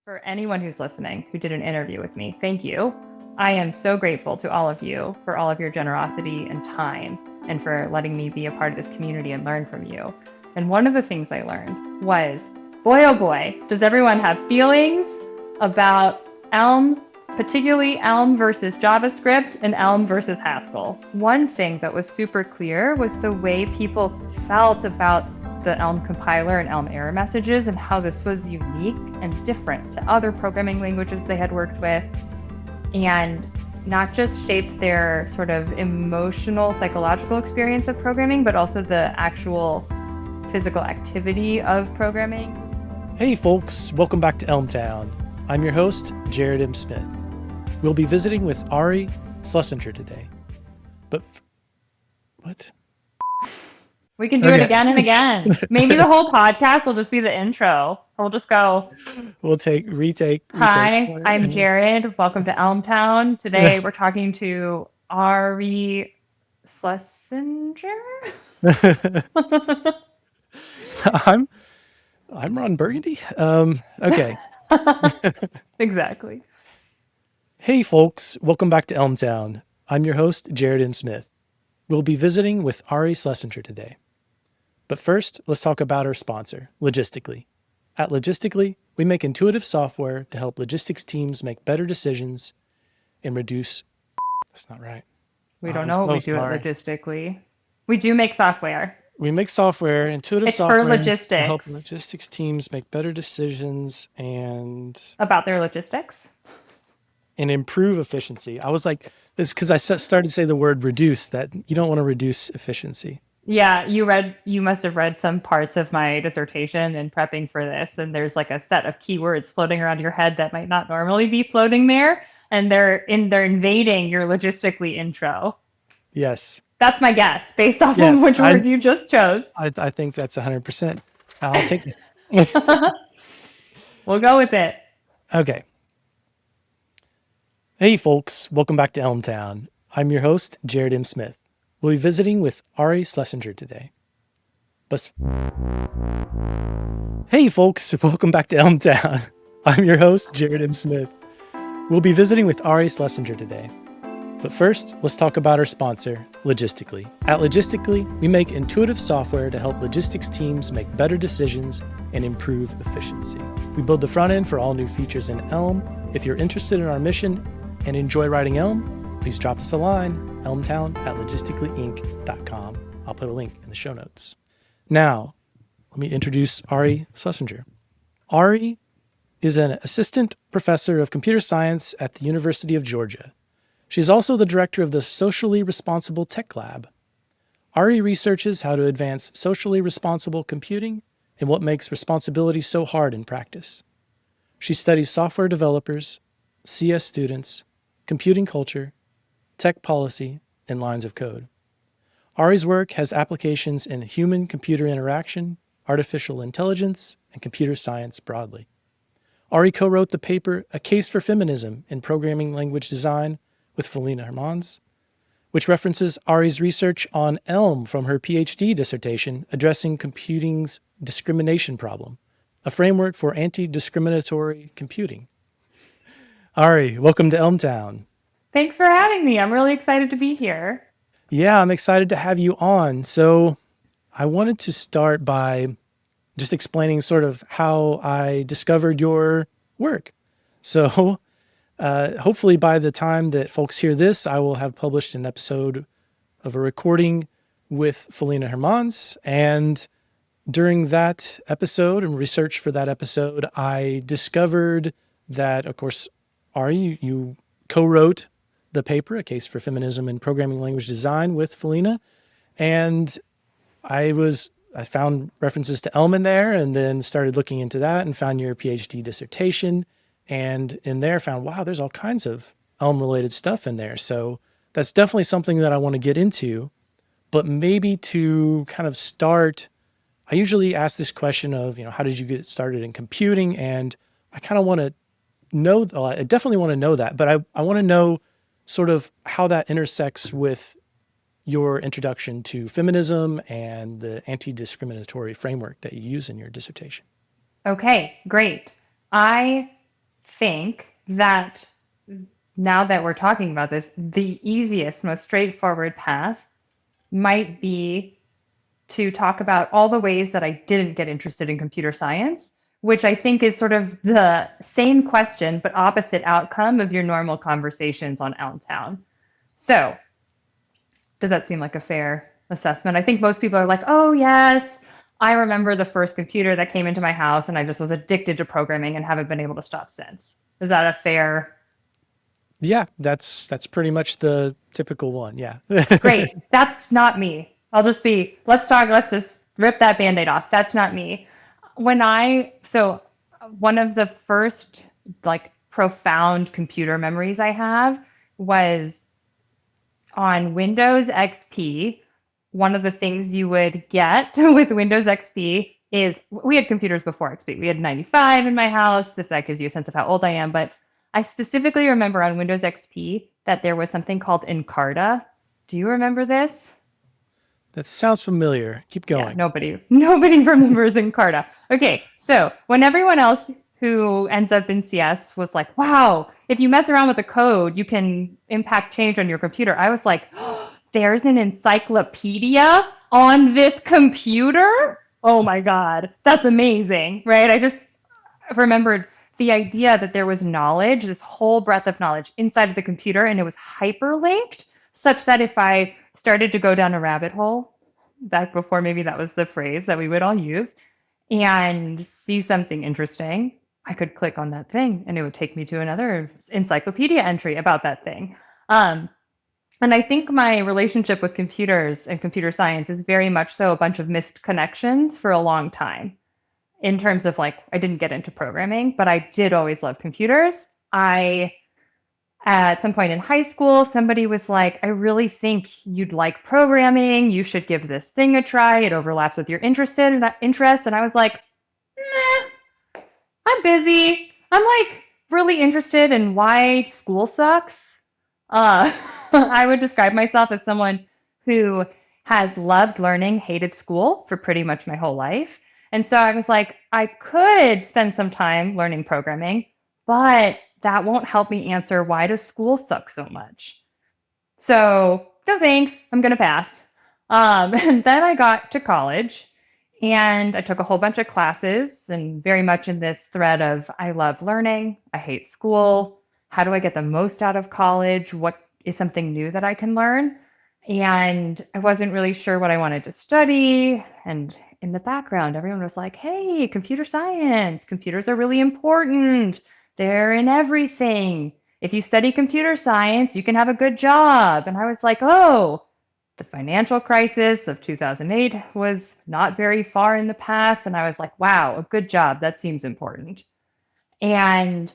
For anyone who's listening who did an interview with me, thank you. I am so grateful to all of you for all of your generosity and time and for letting me be a part of this community and learn from you. And one of the things I learned was, boy, oh boy, does everyone have feelings about Elm, particularly Elm versus JavaScript and Elm versus Haskell. One thing that was super clear was the way people felt about the Elm compiler and Elm error messages and how this was unique and different to other programming languages they had worked with, and not just shaped their sort of emotional, psychological experience of programming, but also the actual physical activity of programming. Hey folks, welcome back to Elm Town. I'm your host, Jared M. Smith. We'll be visiting with Ari Schlesinger today. But what? We can do it again and again. Maybe the whole podcast will just be the intro. We'll just go. We'll retake. Hi, I'm Jared. Welcome to Elm Town. Today we're talking to Ari Schlesinger. I'm Ron Burgundy. Okay. Exactly. Hey folks, welcome back to Elm Town. I'm your host, Jared M. Smith. We'll be visiting with Ari Schlesinger today. But first, let's talk about our sponsor, Logistically. At Logistically, we make intuitive software to help logistics teams make better decisions and reduce... That's not right. We don't know what we do at Logistically. We do make software. We make software, intuitive software. It's for logistics. To help logistics teams make better decisions and... About their logistics? And improve efficiency. I was like, this because I started to say the word reduce, that you don't want to reduce efficiency. Yeah, you must have read some parts of my dissertation in prepping for this, and there's like a set of keywords floating around your head that might not normally be floating there, and they're invading your Logistically intro. Yes. That's my guess, based off of which word you just chose. I think that's 100%. I'll take it. We'll go with it. Okay. Hey folks, welcome back to Elm Town. I'm your host, Jared M. Smith. We'll be visiting with Ari Schlesinger today. Hey folks, welcome back to Elm Town. I'm your host, Jared M. Smith. We'll be visiting with Ari Schlesinger today. But first, let's talk about our sponsor, Logistically. At Logistically, we make intuitive software to help logistics teams make better decisions and improve efficiency. We build the front end for all new features in Elm. If you're interested in our mission and enjoy writing Elm, please drop us a line, elmtown@logisticallyinc.com. I'll put a link in the show notes. Now, let me introduce Ari Schlesinger. Ari is an assistant professor of computer science at the University of Georgia. She's also the director of the Socially Responsible Tech Lab. Ari researches how to advance socially responsible computing and what makes responsibility so hard in practice. She studies software developers, CS students, computing culture, tech policy, and lines of code. Ari's work has applications in human-computer interaction, artificial intelligence, and computer science broadly. Ari co-wrote the paper A Case for Feminism in Programming Language Design with Felina Hermans, which references Ari's research on Elm from her PhD dissertation addressing computing's discrimination problem, a framework for anti-discriminatory computing. Ari, welcome to Elm Town. Thanks for having me. I'm really excited to be here. Yeah, I'm excited to have you on. So I wanted to start by just explaining sort of how I discovered your work. So hopefully by the time that folks hear this, I will have published an episode of a recording with Felina Hermans. And during that episode and research for that episode, I discovered that, of course, Ari, you co-wrote the paper, A Case for Feminism in Programming Language Design with Felina. And I found references to Elm in there and then started looking into that and found your PhD dissertation. And in there found, wow, there's all kinds of Elm-related stuff in there. So that's definitely something that I want to get into. But maybe to kind of start, I usually ask this question of, how did you get started in computing? And I kind of want to know, I definitely want to know that, but I want to know sort of how that intersects with your introduction to feminism and the anti-discriminatory framework that you use in your dissertation. Okay, great. I think that now that we're talking about this, the easiest, most straightforward path might be to talk about all the ways that I didn't get interested in computer science, which I think is sort of the same question, but opposite outcome of your normal conversations on Elm Town. So, does that seem like a fair assessment? I think most people are like, oh, yes, I remember the first computer that came into my house and I just was addicted to programming and haven't been able to stop since. Is that a fair? Yeah, that's pretty much the typical one. Yeah. Great. That's not me. Let's just rip that Band-Aid off. That's not me. So one of the first like profound computer memories I have was on Windows XP. One of the things you would get with Windows XP is we had computers before XP. We had 95 in my house, if that gives you a sense of how old I am. But I specifically remember on Windows XP that there was something called Encarta. Do you remember this? That sounds familiar. Keep Yeah, going. nobody remembers Encarta. Okay, so when everyone else who ends up in CS was like, wow, if you mess around with the code, you can impact change on your computer. I was like, oh, there's an encyclopedia on this computer? Oh my God, that's amazing, right? I just remembered the idea that there was knowledge, this whole breadth of knowledge inside of the computer, and it was hyperlinked such that if I started to go down a rabbit hole, back before maybe that was the phrase that we would all use, and see something interesting, I could click on that thing and it would take me to another encyclopedia entry about that thing. And I think my relationship with computers and computer science is very much so a bunch of missed connections for a long time in terms of like, I didn't get into programming, but I did always love computers. At some point in high school, somebody was like, I really think you'd like programming. You should give this thing a try. It overlaps with your interests. And I was like, nah, I'm busy. I'm like really interested in why school sucks. I would describe myself as someone who has loved learning, hated school for pretty much my whole life. And so I was like, I could spend some time learning programming, but that won't help me answer why does school suck so much. So no thanks, I'm gonna pass. And then I got to college and I took a whole bunch of classes and very much in this thread of I love learning, I hate school. How do I get the most out of college? What is something new that I can learn? And I wasn't really sure what I wanted to study. And in the background, everyone was like, hey, computer science, computers are really important. They're in everything. If you study computer science, you can have a good job. And I was like, oh, the financial crisis of 2008 was not very far in the past. And I was like, wow, a good job. That seems important. And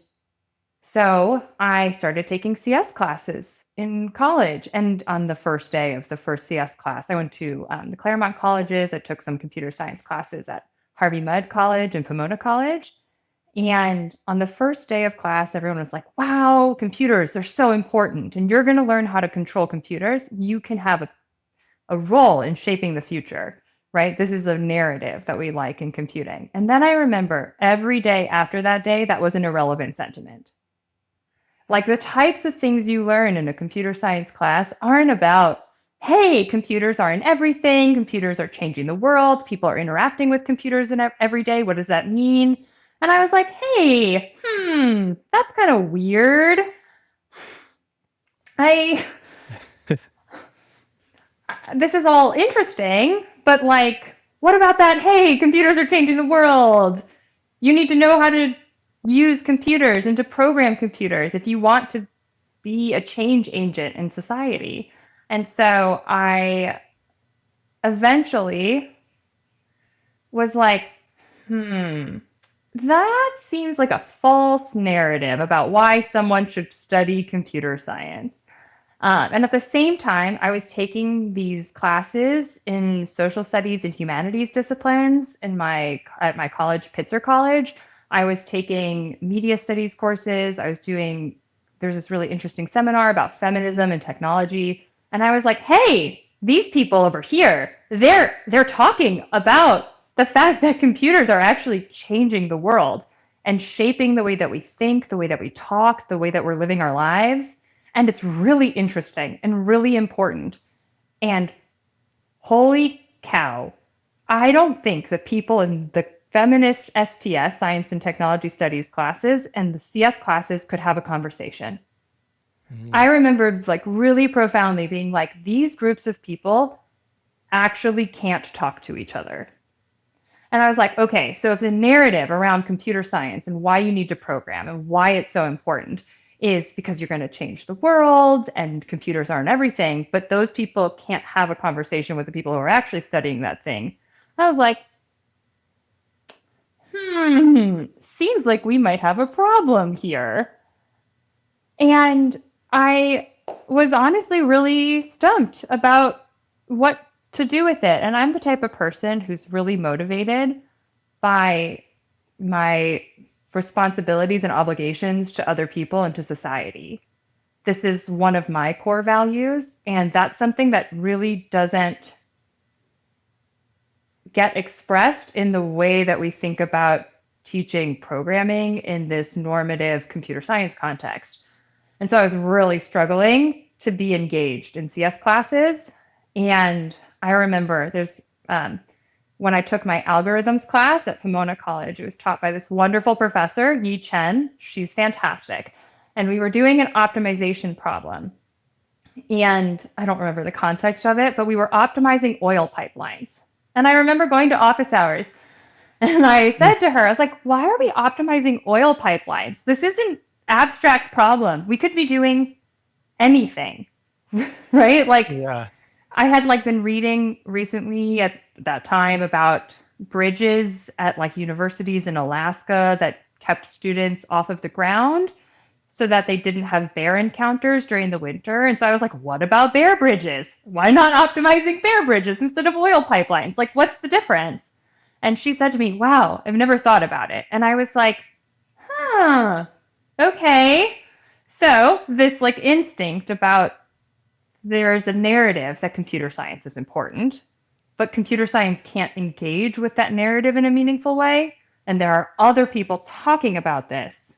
so I started taking CS classes in college. And on the first day of the first CS class, I went to the Claremont colleges. I took some computer science classes at Harvey Mudd College and Pomona College. And on the first day of class, everyone was like, wow, computers, they're so important. And you're going to learn how to control computers. You can have a role in shaping the future, right? This is a narrative that we like in computing. And then I remember every day after that day, that was an irrelevant sentiment. Like the types of things you learn in a computer science class aren't about, hey, computers are in everything. Computers are changing the world. People are interacting with computers every day. What does that mean? And I was like, hey, that's kind of weird. This is all interesting, but like, what about that? Hey, computers are changing the world. You need to know how to use computers and to program computers if you want to be a change agent in society. And so I eventually was like, that seems like a false narrative about why someone should study computer science. And at the same time, I was taking these classes in social studies and humanities disciplines at my college, Pitzer College. I was taking media studies courses. There's this really interesting seminar about feminism and technology. And I was like, hey, these people over here, they're talking about the fact that computers are actually changing the world. and shaping the way that we think, the way that we talk, the way that we're living our lives. And it's really interesting and really important. And holy cow, I don't think that people in the feminist STS, Science and Technology Studies classes, and the CS classes could have a conversation. I remembered like really profoundly being like, these groups of people actually can't talk to each other. And I was like, okay, so if the narrative around computer science and why you need to program and why it's so important is because you're going to change the world and computers aren't everything, but those people can't have a conversation with the people who are actually studying that thing. I was like, seems like we might have a problem here. And I was honestly really stumped about what to do with it. And I'm the type of person who's really motivated by my responsibilities and obligations to other people and to society. This is one of my core values, and that's something that really doesn't get expressed in the way that we think about teaching programming in this normative computer science context. And so I was really struggling to be engaged in CS classes. And I remember when I took my algorithms class at Pomona College, it was taught by this wonderful professor, Yi Chen. She's fantastic. And we were doing an optimization problem. And I don't remember the context of it, but we were optimizing oil pipelines. And I remember going to office hours and I said to her, I was like, why are we optimizing oil pipelines? This isn't abstract problem. We could be doing anything, right? Like Yeah. I had like been reading recently at that time about bridges at like universities in Alaska that kept students off of the ground so that they didn't have bear encounters during the winter. And so I was like, what about bear bridges? Why not optimizing bear bridges instead of oil pipelines? Like, what's the difference? And she said to me, wow, I've never thought about it. And I was like, okay. So this like instinct about there's a narrative that computer science is important, but computer science can't engage with that narrative in a meaningful way. And there are other people talking about this,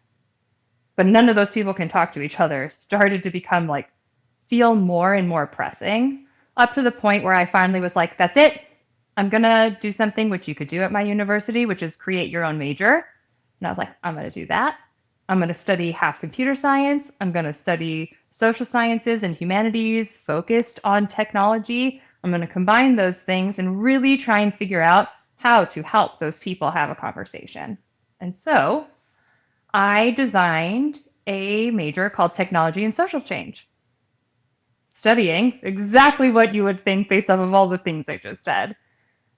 but none of those people can talk to each other, started to become like, feel more and more pressing, up to the point where I finally was like, that's it. I'm going to do something which you could do at my university, which is create your own major. And I was like, I'm going to do that. I'm going to study half computer science. I'm going to study social sciences and humanities focused on technology. I'm going to combine those things and really try and figure out how to help those people have a conversation. And so I designed a major called Technology and Social Change, studying exactly what you would think based off of all the things I just said.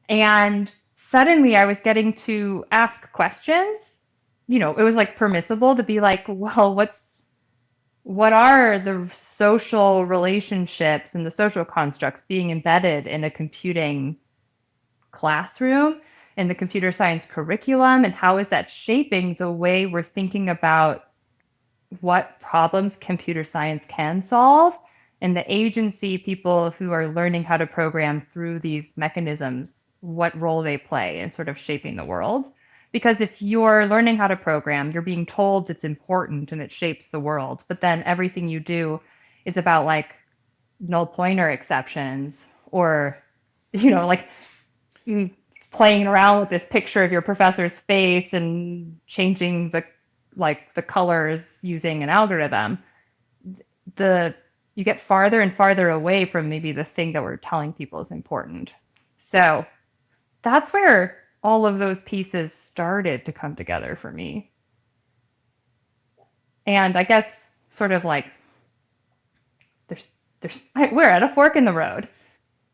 And suddenly I was getting to ask questions. You know, it was like permissible to be like, well, what are the social relationships and the social constructs being embedded in a computing classroom, in the computer science curriculum, and how is that shaping the way we're thinking about what problems computer science can solve, and the agency people who are learning how to program through these mechanisms, what role they play in sort of shaping the world. Because if you're learning how to program, you're being told it's important and it shapes the world, but then everything you do is about like null pointer exceptions or, you know, like playing around with this picture of your professor's face and changing the colors using an algorithm, you get farther and farther away from maybe the thing that we're telling people is important. So that's where all of those pieces started to come together for me. And I guess sort of like we're at a fork in the road,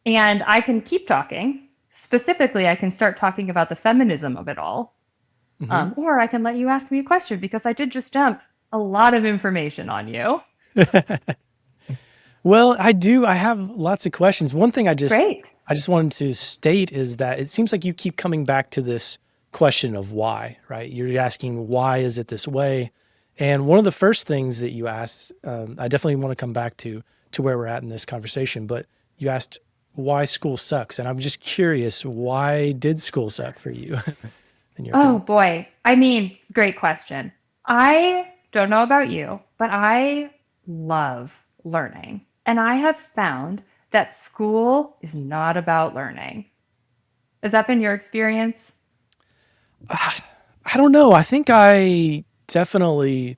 and I can keep talking. Specifically, I can start talking about the feminism of it all. Or I can let you ask me a question because I did just dump a lot of information on you. Well, I do. I have lots of questions. One thing I just Great. wanted to state is that it seems like you keep coming back to this question of why, right? You're asking, why is it this way? And one of the first things that you asked, I definitely want to come back to where we're at in this conversation, but you asked why school sucks. And I'm just curious, why did school suck for you? In your Oh opinion? boy. I mean, Great question. I don't know about you, but I love learning. And I have found that school is not about learning. Has that been your experience? I don't know. I think I definitely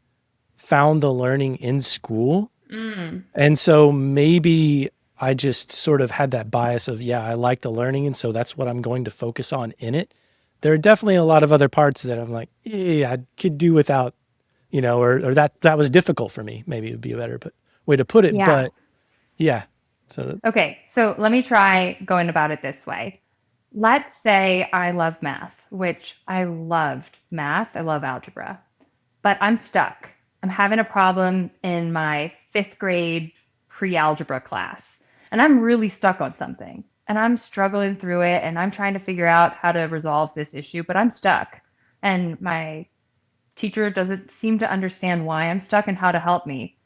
found the learning in school. Mm. And so maybe I just sort of had that bias of, yeah, I like the learning. And so that's what I'm going to focus on in it. There are definitely a lot of other parts that I'm like, yeah, I could do without, or that was difficult for me. Maybe it would be a better way to put it. Yeah. But yeah. So Okay, so let me try going about it this way. Let's say I love math, which I loved math. I love algebra, but I'm stuck. I'm having a problem in my fifth grade pre algebra class, and I'm really stuck on something. And I'm struggling through it, and I'm trying to figure out how to resolve this issue, but I'm stuck. And my teacher doesn't seem to understand why I'm stuck and how to help me.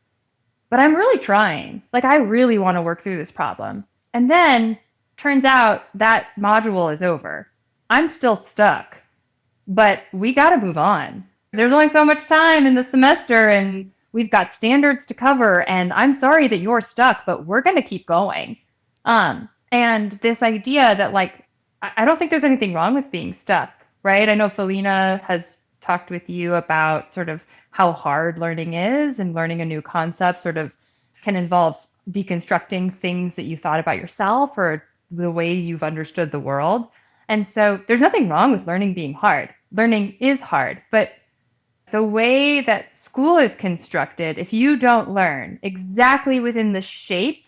But I'm really trying. Like, I really want to work through this problem. And then turns out that module is over. I'm still stuck, but we got to move on. There's only so much time in the semester, and we've got standards to cover. And I'm sorry that you're stuck, but we're going to keep going. And this idea that, like, I don't think there's anything wrong with being stuck, right? I know Felina has talked with you about sort of how hard learning is, and learning a new concept sort of can involve deconstructing things that you thought about yourself or the ways you've understood the world. And so there's nothing wrong with learning being hard. Learning is hard, but the way that school is constructed, if you don't learn exactly within the shape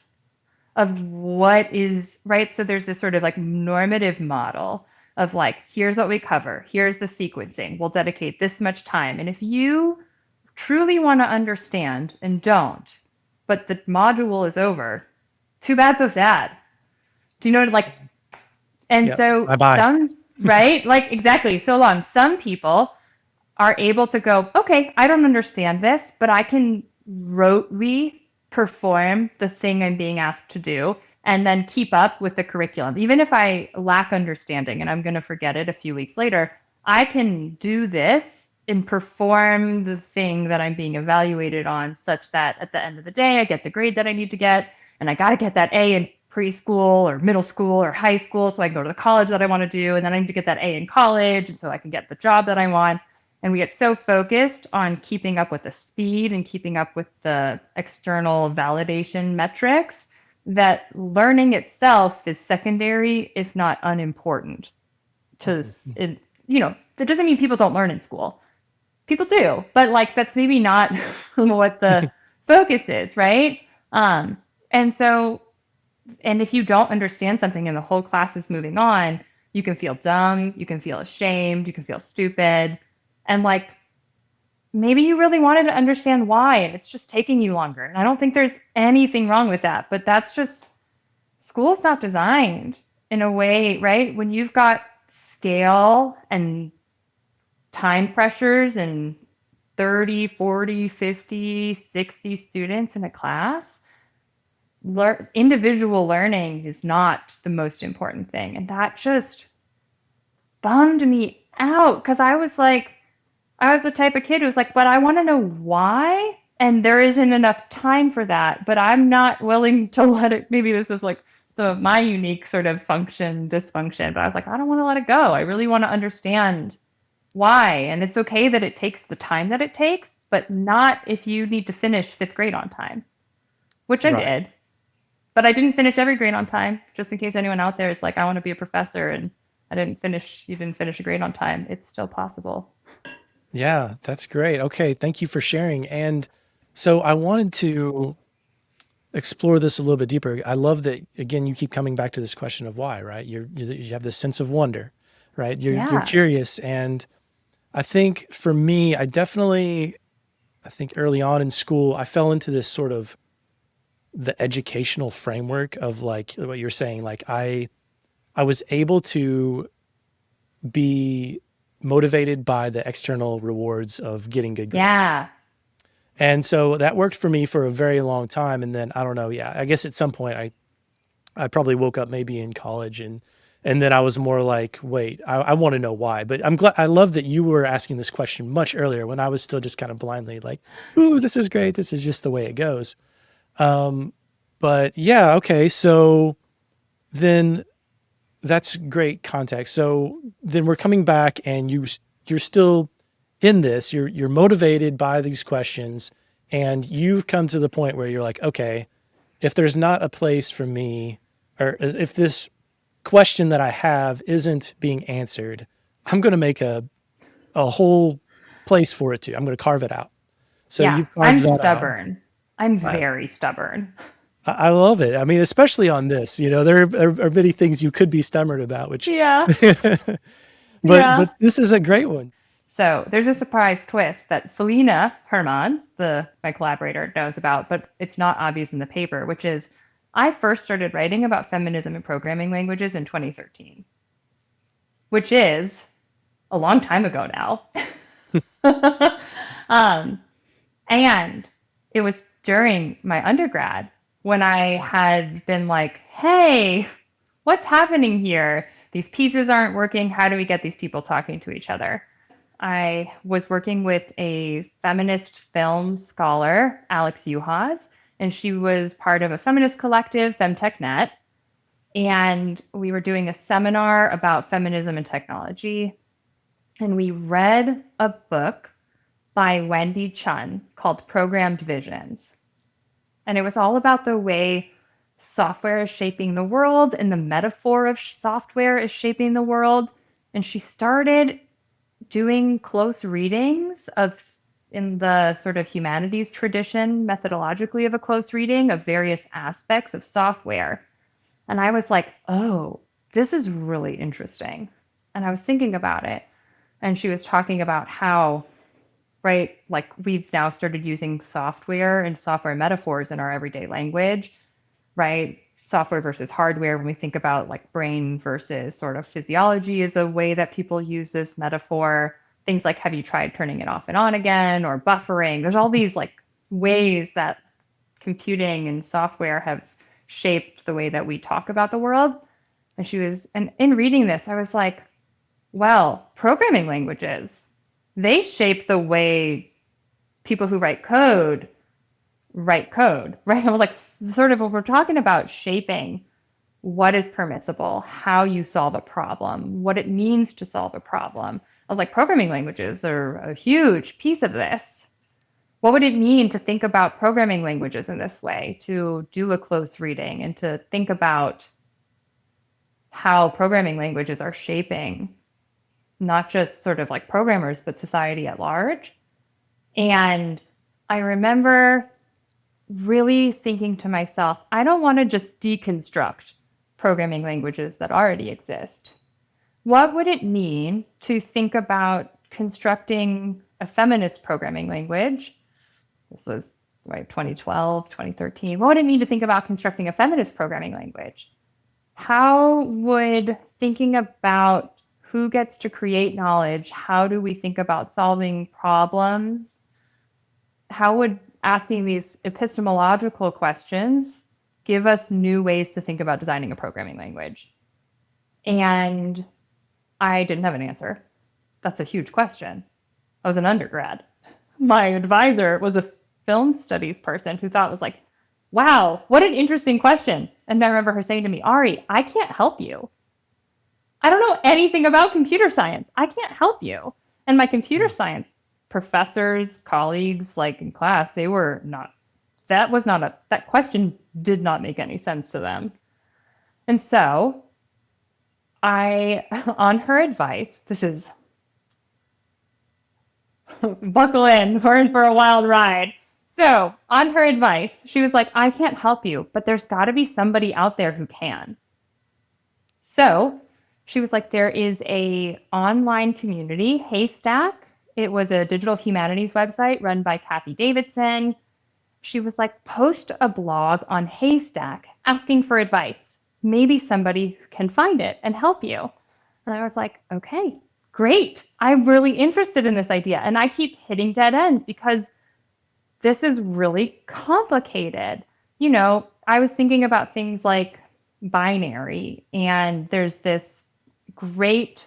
of what is right, so there's this sort of like normative model of like, here's what we cover, here's the sequencing, we'll dedicate this much time. And if you truly want to understand and don't, but the module is over, too bad, so sad. Do you know, like, and yeah, so bye bye. some, right? Like, exactly. So long. Some people are able to go, okay, I don't understand this, but I can rotely perform the thing I'm being asked to do and then keep up with the curriculum. Even if I lack understanding and I'm going to forget it a few weeks later, I can do this and perform the thing that I'm being evaluated on such that at the end of the day, I get the grade that I need to get. And I got to get that A in preschool or middle school or high school so I can go to the college that I want to do. And then I need to get that A in college and so I can get the job that I want. And we get so focused on keeping up with the speed and keeping up with the external validation metrics that learning itself is secondary, if not unimportant. To it, that doesn't mean people don't learn in school. People do, but like that's maybe not what the focus is, right? Um, and so, and if you don't understand something and the whole class is moving on, you can feel dumb, you can feel ashamed, you can feel stupid, and like maybe you really wanted to understand why and it's just taking you longer. And I don't think there's anything wrong with that, but that's just school's not designed in a way, right? When you've got scale and time pressures and 30, 40, 50, 60 students in a class, individual learning is not the most important thing. And that just bummed me out because I was the type of kid who was like, but I want to know why. And there isn't enough time for that. But I'm not willing to let it. Maybe this is like some of my unique sort of dysfunction. But I was like, I don't want to let it go. I really want to understand why. And it's okay that it takes the time that it takes, but not if you need to finish fifth grade on time, which I Right. did. But I didn't finish every grade on time, just in case anyone out there is like, I want to be a professor and you didn't finish a grade on time. It's still possible. Yeah, that's great. Okay, thank you for sharing. And so I wanted to explore this a little bit deeper. I love that again you keep coming back to this question of why, right? You have this sense of wonder, right? You're Yeah. curious, and I think for me, I think early on in school, I fell into this sort of the educational framework of like what you're saying. Like I was able to be motivated by the external rewards of getting good grades. Yeah. And so that worked for me for a very long time. And then I don't know, yeah, I guess at some point I probably woke up maybe in college and And then I was more like, wait, I want to know why. But I love that you were asking this question much earlier when I was still just kind of blindly like, ooh, this is great. This is just the way it goes. But yeah, okay. So then that's great context. So then we're coming back and you're still in this, you're motivated by these questions, and you've come to the point where you're like, okay, if there's not a place for me, or if this question that I have isn't being answered, I'm going to make a whole place for it to. I'm going to carve it out. So Yeah, you've I'm carved that out. stubborn. I'm I, very stubborn. I love it. I mean, especially on this, there are many things you could be stubborn about, which, Yeah. but Yeah. this is a great one. So there's a surprise twist that Felina Hermans, my collaborator, knows about, but it's not obvious in the paper, which is I first started writing about feminism in programming languages in 2013, which is a long time ago now. um, and it was during my undergrad when I had been like, hey, what's happening here? These pieces aren't working. How do we get these people talking to each other? I was working with a feminist film scholar, Alex Uhas, and she was part of a feminist collective, FemTechNet. And we were doing a seminar about feminism and technology. And we read a book by Wendy Chun called Programmed Visions. And it was all about the way software is shaping the world and the metaphor of software is shaping the world. And she started doing close readings of in the sort of humanities tradition methodologically of a close reading of various aspects of software. And I was like, oh, this is really interesting. And I was thinking about it. And she was talking about how, right, like we've now started using software and software metaphors in our everyday language, right? Software versus hardware, when we think about like brain versus sort of physiology, is a way that people use this metaphor. Things like, have you tried turning it off and on again, or buffering? There's all these like ways that computing and software have shaped the way that we talk about the world. And in reading this, I was like, well, programming languages, they shape the way people who write code, right? Like, sort of, what we're talking about shaping what is permissible, how you solve a problem, what it means to solve a problem. I was like, programming languages are a huge piece of this. What would it mean to think about programming languages in this way, to do a close reading and to think about how programming languages are shaping not just sort of like programmers, but society at large? And I remember really thinking to myself, I don't want to just deconstruct programming languages that already exist. What would it mean to think about constructing a feminist programming language? This was right 2012, 2013. What would it mean to think about constructing a feminist programming language? How would thinking about who gets to create knowledge, how do we think about solving problems? How would asking these epistemological questions give us new ways to think about designing a programming language? And I didn't have an answer. That's a huge question. I was an undergrad. My advisor was a film studies person who thought it was like, wow, what an interesting question. And I remember her saying to me, Ari, I can't help you. I don't know anything about computer science. I can't help you. And my computer science professors, colleagues, like in class, they were not, that question did not make any sense to them. And so I, on her advice, this is, buckle in, we're in for a wild ride. So on her advice, she was like, I can't help you, but there's got to be somebody out there who can. So she was like, there is a online community, Haystack. It was a digital humanities website run by Kathy Davidson. She was like, post a blog on Haystack asking for advice. Maybe somebody can find it and help you. And I was like, okay, great. I'm really interested in this idea. And I keep hitting dead ends because this is really complicated. I was thinking about things like binary. And there's this great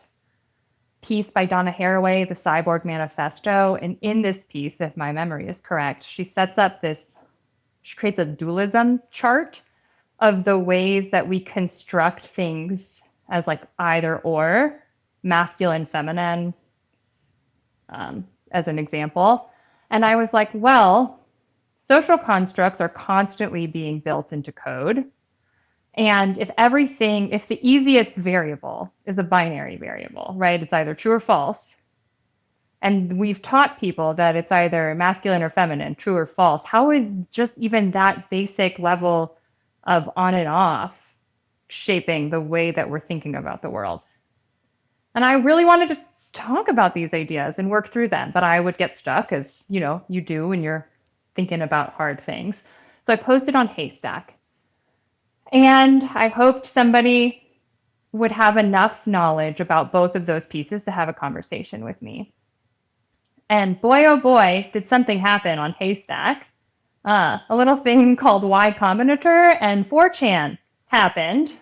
piece by Donna Haraway, The Cyborg Manifesto. And in this piece, if my memory is correct, she creates a dualism chart of the ways that we construct things as like either or, masculine, feminine, as an example. And I was like, well, social constructs are constantly being built into code. And if the easiest variable is a binary variable, right? It's either true or false. And we've taught people that it's either masculine or feminine, true or false. How is just even that basic level of on and off shaping the way that we're thinking about the world? And I really wanted to talk about these ideas and work through them, but I would get stuck, as you do when you're thinking about hard things. So I posted on Haystack. And I hoped somebody would have enough knowledge about both of those pieces to have a conversation with me. And boy, oh boy, did something happen on Haystack. A little thing called Y Combinator and 4chan happened,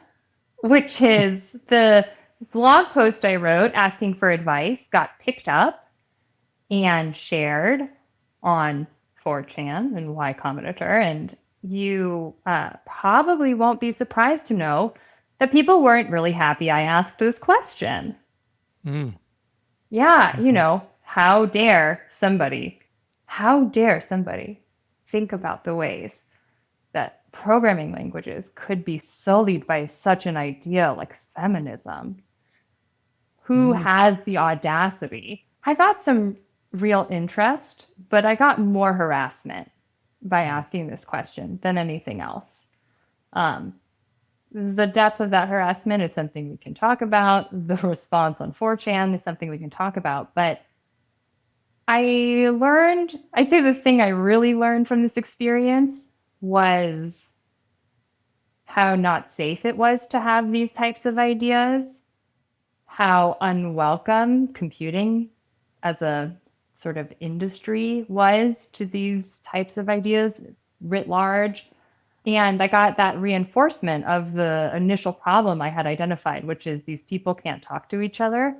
which is the blog post I wrote asking for advice got picked up and shared on 4chan and Y Combinator. And you probably won't be surprised to know that people weren't really happy I asked this question. Mm. Yeah, how dare somebody think about the ways that programming languages could be sullied by such an idea like feminism? Who has the audacity? I got some real interest, but I got more harassment by asking this question than anything else. The depth of that harassment is something we can talk about. The response on 4chan is something we can talk about. But I'd say the thing I really learned from this experience was how not safe it was to have these types of ideas, how unwelcome computing as a sort of industry was to these types of ideas writ large. And I got that reinforcement of the initial problem I had identified, which is these people can't talk to each other.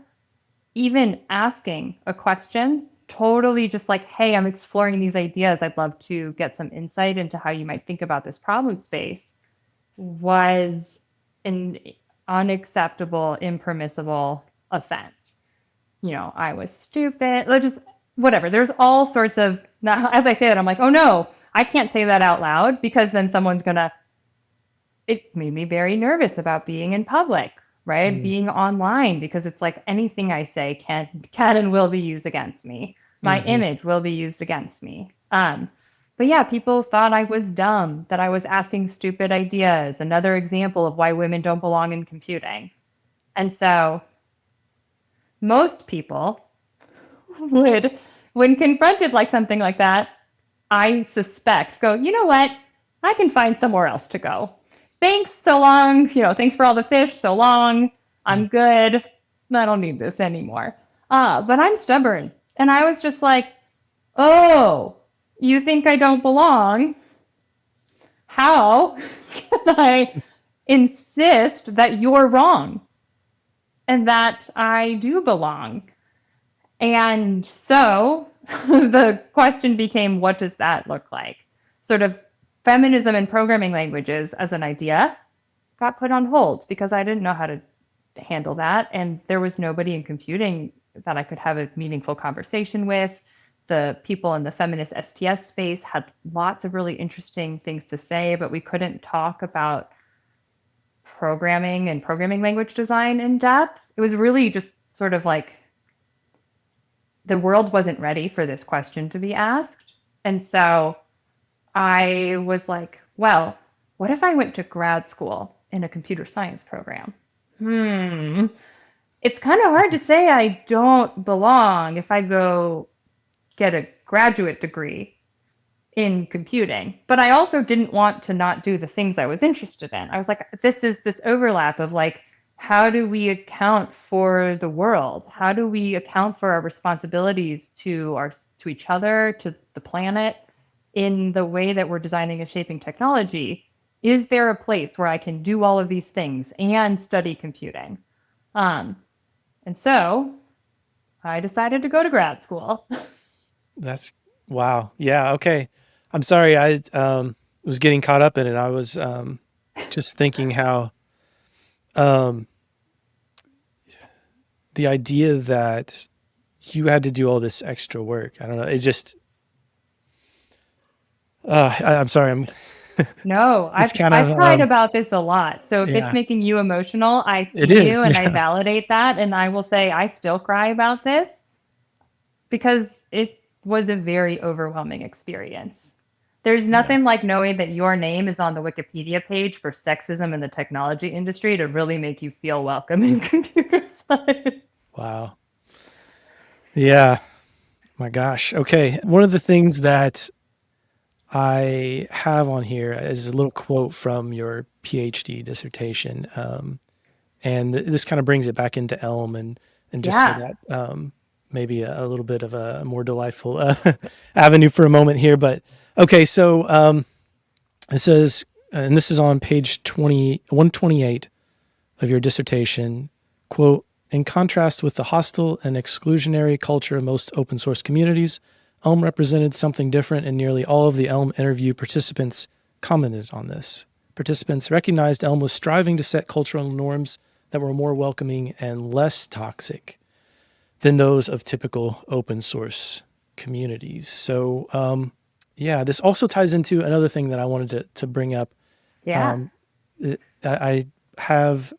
Even asking a question, totally just like, hey, I'm exploring these ideas. I'd love to get some insight into how you might think about this problem space, was an unacceptable, impermissible offense. I was stupid. Just whatever. There's all sorts of, now, as I say that, I'm like, oh no, I can't say that out loud because then it made me very nervous about being in public, right? Being online, because it's like anything I say can and will be used against me. My image will be used against me. But yeah, people thought I was dumb, that I was asking stupid ideas. Another example of why women don't belong in computing. And so most people would, when confronted like something like that, I suspect, go, you know what? I can find somewhere else to go. Thanks so long. Thanks for all the fish so long. I'm good. I don't need this anymore. But I'm stubborn. And I was just like, oh, you think I don't belong? How can I insist that you're wrong and that I do belong? And so the question became, what does that look like? Sort of feminism in programming languages as an idea got put on hold because I didn't know how to handle that. And there was nobody in computing that I could have a meaningful conversation with. The people in the feminist STS space had lots of really interesting things to say, but we couldn't talk about programming and programming language design in depth. It was really just sort of like the world wasn't ready for this question to be asked. And so I was like, well, what if I went to grad school in a computer science program? It's kind of hard to say I don't belong if I go get a graduate degree in computing. But I also didn't want to not do the things I was interested in. I was like, this is this overlap of like, how do we account for the world? How do we account for our responsibilities to each other, to the planet, in the way that we're designing and shaping technology? Is there a place where I can do all of these things and study computing? Um, and so I decided to go to grad school. That's wow. Yeah. Okay. I'm sorry. I was getting caught up in it. I was just thinking how um, the idea that you had to do all this extra work. I don't know. It just. I'm sorry. No, It's kind I've of cried about this a lot. So if it's yeah. making you emotional, I It see you is. and I Yeah. validate that. And I will say I still cry about this because it was a very overwhelming experience. There's Yeah. nothing like knowing that your name is on the Wikipedia page for sexism in the technology industry to really make you feel welcome in computer science. Wow. Yeah. My gosh. Okay. One of the things that I have on here is a little quote from your PhD dissertation. And this kind of brings it back into Elm and just so Yeah. that maybe a little bit of a more delightful avenue for a moment here. But okay, so it says, and this is on page 128 of your dissertation, quote, in contrast with the hostile and exclusionary culture of most open source communities, Elm represented something different, and nearly all of the Elm interview participants commented on this. Participants recognized Elm was striving to set cultural norms that were more welcoming and less toxic than those of typical open source communities. So, yeah, this also ties into another thing that I wanted to bring up. Yeah. Um, I have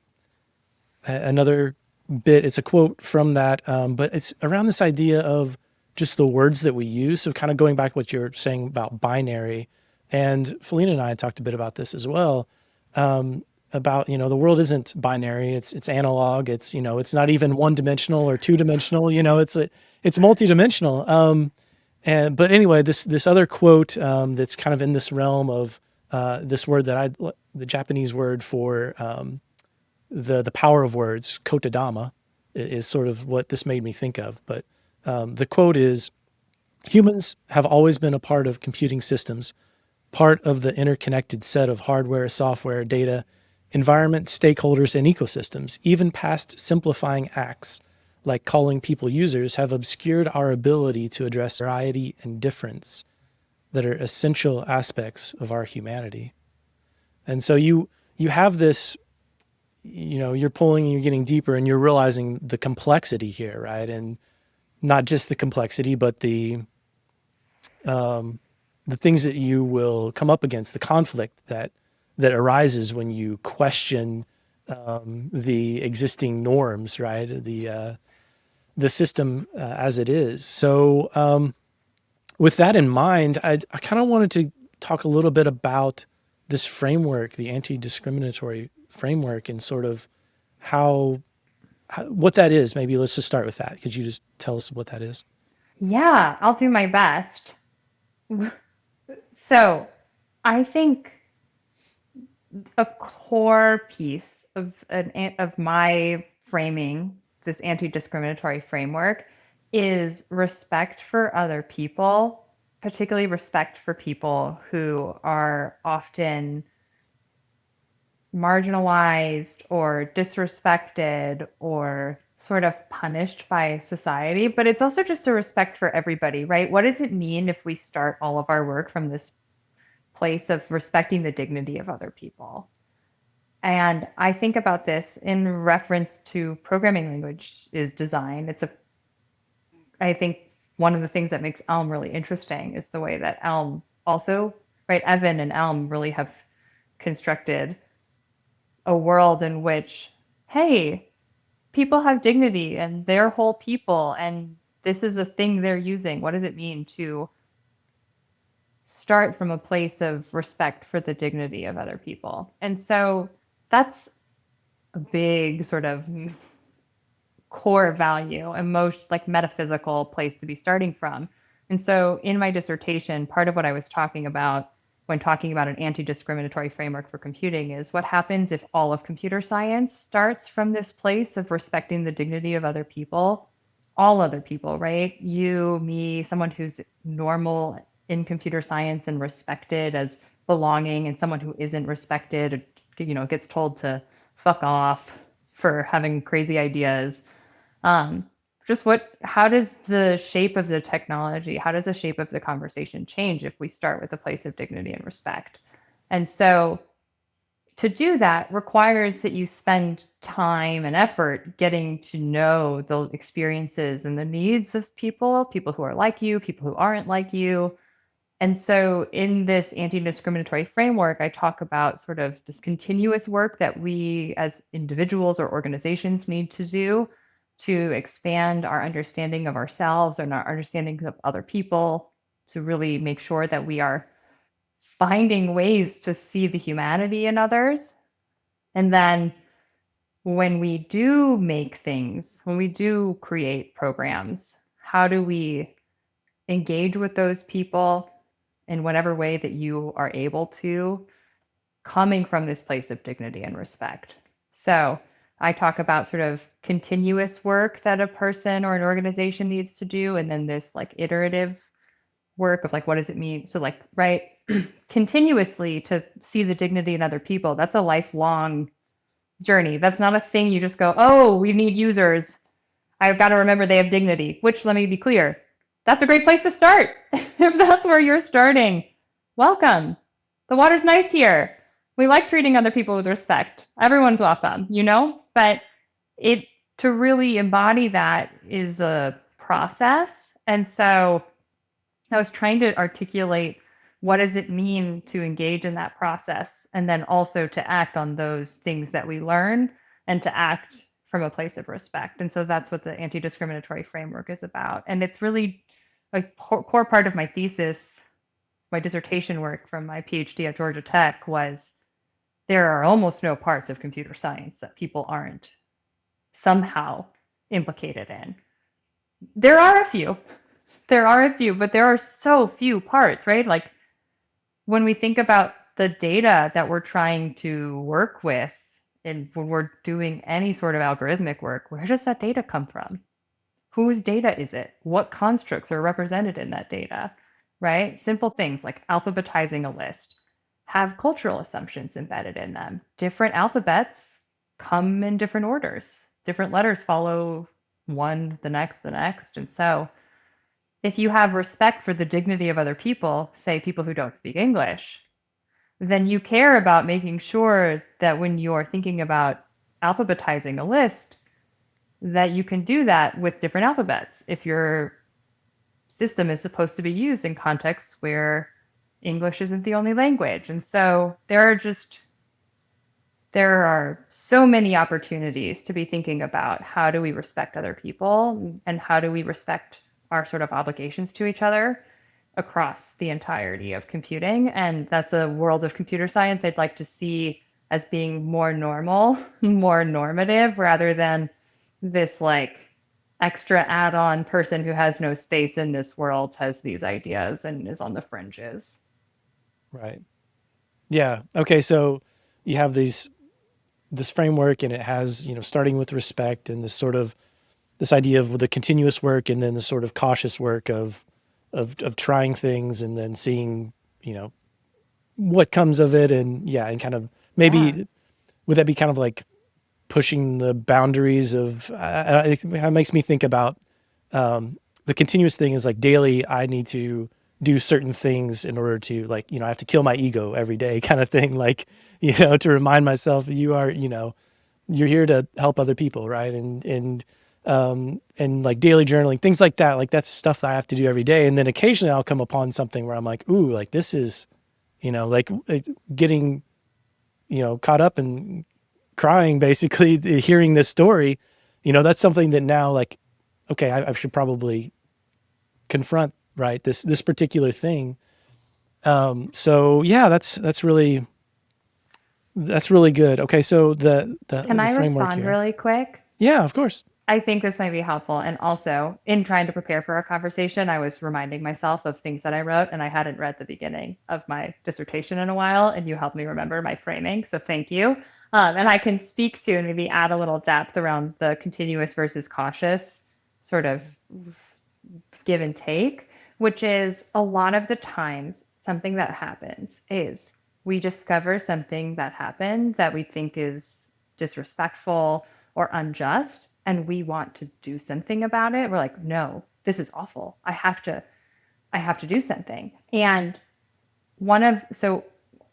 another bit. It's a quote from that, but it's around this idea of just the words that we use. So, kind of going back to what you're saying about binary, and Felina and I talked a bit about this as well. About the world isn't binary; it's analog. It's it's not even one dimensional or two dimensional. It's multidimensional. And but anyway, this other quote that's kind of in this realm of this word that the Japanese word for the power of words, kotodama, is sort of what this made me think of. But the quote is, humans have always been a part of computing systems, part of the interconnected set of hardware, software, data, environment, stakeholders, and ecosystems. Even past simplifying acts like calling people users have obscured our ability to address variety and difference that are essential aspects of our humanity. And so you have this, you're pulling and you're getting deeper and you're realizing the complexity here, right? And not just the complexity, but the things that you will come up against, the conflict that arises when you question the existing norms, right? The system as it is. So with that in mind, I kind of wanted to talk a little bit about this framework, the anti-discriminatory framework, and sort of what that is. Maybe let's just start with that. Could you just tell us what that is? Yeah, I'll do my best. So I think a core piece of my framing, this anti-discriminatory framework, is respect for other people, particularly respect for people who are often marginalized or disrespected or sort of punished by society. But it's also just a respect for everybody, right? What does it mean if we start all of our work from this place of respecting the dignity of other people? And I think about this in reference to programming language is design. I think one of the things that makes Elm really interesting is the way that Elm also, right, Evan and Elm really have constructed a world in which, hey, people have dignity and they're whole people and this is a thing they're using. What does it mean to start from a place of respect for the dignity of other people? And so that's a big sort of core value, emotion, like metaphysical place to be starting from. And so in my dissertation, part of what I was talking about when talking about an anti-discriminatory framework for computing is what happens if all of computer science starts from this place of respecting the dignity of other people, all other people, right? You, me, someone who's normal in computer science and respected as belonging and someone who isn't respected, gets told to fuck off for having crazy ideas. Um, just how does the shape of the technology, how does the shape of the conversation change if we start with a place of dignity and respect? And so to do that requires that you spend time and effort getting to know the experiences and the needs of people who are like you, people who aren't like you. And so in this anti-discriminatory framework, I talk about sort of this continuous work that we as individuals or organizations need to do to expand our understanding of ourselves and our understanding of other people, to really make sure that we are finding ways to see the humanity in others. And then when we do make things, when we do create programs, how do we engage with those people in whatever way that you are able to, coming from this place of dignity and respect? So I talk about sort of continuous work that a person or an organization needs to do, and then this like iterative work of like, what does it mean? So like, right, continuously to see the dignity in other people, that's a lifelong journey. That's not a thing you just go, oh, we need users. I've got to remember they have dignity, which, let me be clear, that's a great place to start. If that's where you're starting, welcome. The water's nice here. We like treating other people with respect. Everyone's welcome, But it to really embody that is a process. And so I was trying to articulate what does it mean to engage in that process, and then also to act on those things that we learn and to act from a place of respect. And so that's what the anti-discriminatory framework is about. And it's really a core part of my thesis, my dissertation work from my PhD at Georgia Tech was there are almost no parts of computer science that people aren't somehow implicated in. There are a few, but there are so few parts, right? Like when we think about the data that we're trying to work with, and when we're doing any sort of algorithmic work, where does that data come from? Whose data is it? What constructs are represented in that data, right? Simple things like alphabetizing a list have cultural assumptions embedded in them. Different alphabets come in different orders. Different letters follow one, the next. And so if you have respect for the dignity of other people, say people who don't speak English, then you care about making sure that when you're thinking about alphabetizing a list, that you can do that with different alphabets. If your system is supposed to be used in contexts where English isn't the only language. And so there are so many opportunities to be thinking about how do we respect other people and how do we respect our sort of obligations to each other across the entirety of computing. And that's a world of computer science I'd like to see as being more normal, more normative, rather than this like extra add-on person who has no space in this world has these ideas and is on the fringes. Right. Yeah. Okay. So you have this framework, and it has, starting with respect and this idea of the continuous work, and then the sort of cautious work of trying things and then seeing, what comes of it. And yeah, and kind of maybe would that be kind of like pushing the boundaries of, it makes me think about the continuous thing is like daily, I need to do certain things in order to like, I have to kill my ego every day kind of thing. Like, to remind myself you are, you're here to help other people. Right. And like daily journaling, things like that. Like that's stuff that I have to do every day. And then occasionally I'll come upon something where I'm like, ooh, like this is, like getting, caught up and crying, basically hearing this story, that's something that now like, okay, I should probably confront, right, this particular thing. So yeah, that's really good. Okay, so the Can I framework respond here. really quick? Yeah, of course. I think this might be helpful. And also, in trying to prepare for our conversation, I was reminding myself of things that I wrote, and I hadn't read the beginning of my dissertation in a while, and you helped me remember my framing. So thank you. And I can speak to and maybe add a little depth around the continuous versus cautious sort of give and take, which is a lot of the times something that happens is we discover something that happened that we think is disrespectful or unjust, and we want to do something about it. We're like, no, this is awful. I have to do something. And so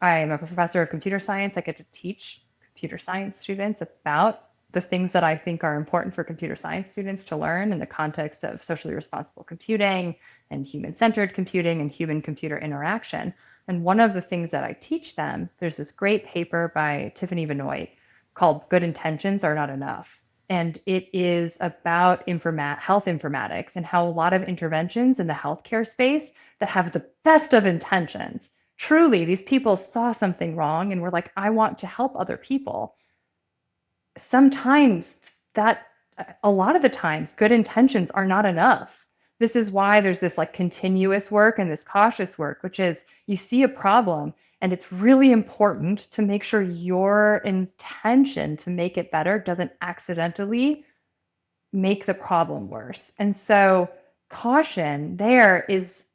I'm a professor of computer science. I get to teach computer science students about the things that I think are important for computer science students to learn in the context of socially responsible computing and human-centered computing and human-computer interaction. And one of the things that I teach them, there's this great paper by Tiffany Benoit called Good Intentions Are Not Enough. And it is about health informatics and how a lot of interventions in the healthcare space that have the best of intentions, truly, these people saw something wrong and were like, I want to help other people. Sometimes a lot of the times, good intentions are not enough. This is why there's this like continuous work and this cautious work, which is you see a problem and it's really important to make sure your intention to make it better doesn't accidentally make the problem worse. And so caution there is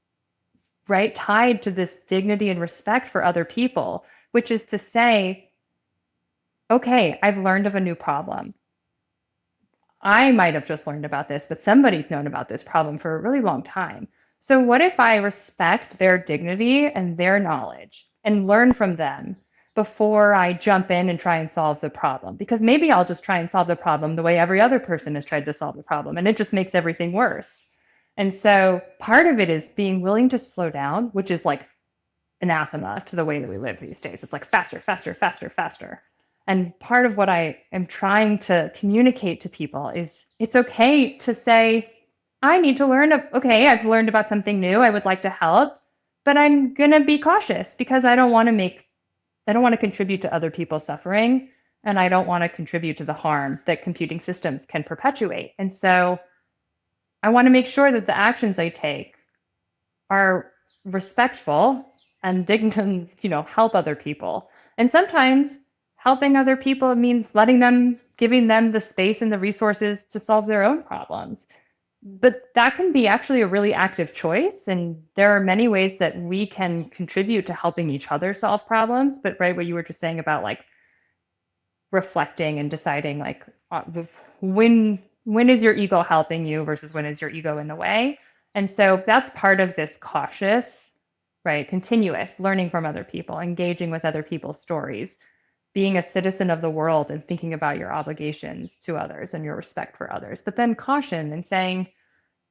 right tied to this dignity and respect for other people, which is to say, okay, I've learned of a new problem. I might have just learned about this, but somebody's known about this problem for a really long time. So what if I respect their dignity and their knowledge and learn from them before I jump in and try and solve the problem? Because maybe I'll just try and solve the problem the way every other person has tried to solve the problem, and it just makes everything worse. And so part of it is being willing to slow down, which is like anathema to the way that we live these days. It's like faster, faster, faster, faster. And part of what I am trying to communicate to people is it's okay to say, I need to learn. Okay, I've learned about something new. I would like to help, but I'm going to be cautious because I don't want to contribute to other people's suffering. And I don't want to contribute to the harm that computing systems can perpetuate. And so I want to make sure that the actions I take are respectful and dignified, help other people. And sometimes helping other people means giving them the space and the resources to solve their own problems. But that can be actually a really active choice. And there are many ways that we can contribute to helping each other solve problems. But right, what you were just saying about like reflecting and deciding like when is your ego helping you versus when is your ego in the way. And so that's part of this cautious, right, continuous learning from other people, engaging with other people's stories, being a citizen of the world and thinking about your obligations to others and your respect for others. But then caution and saying,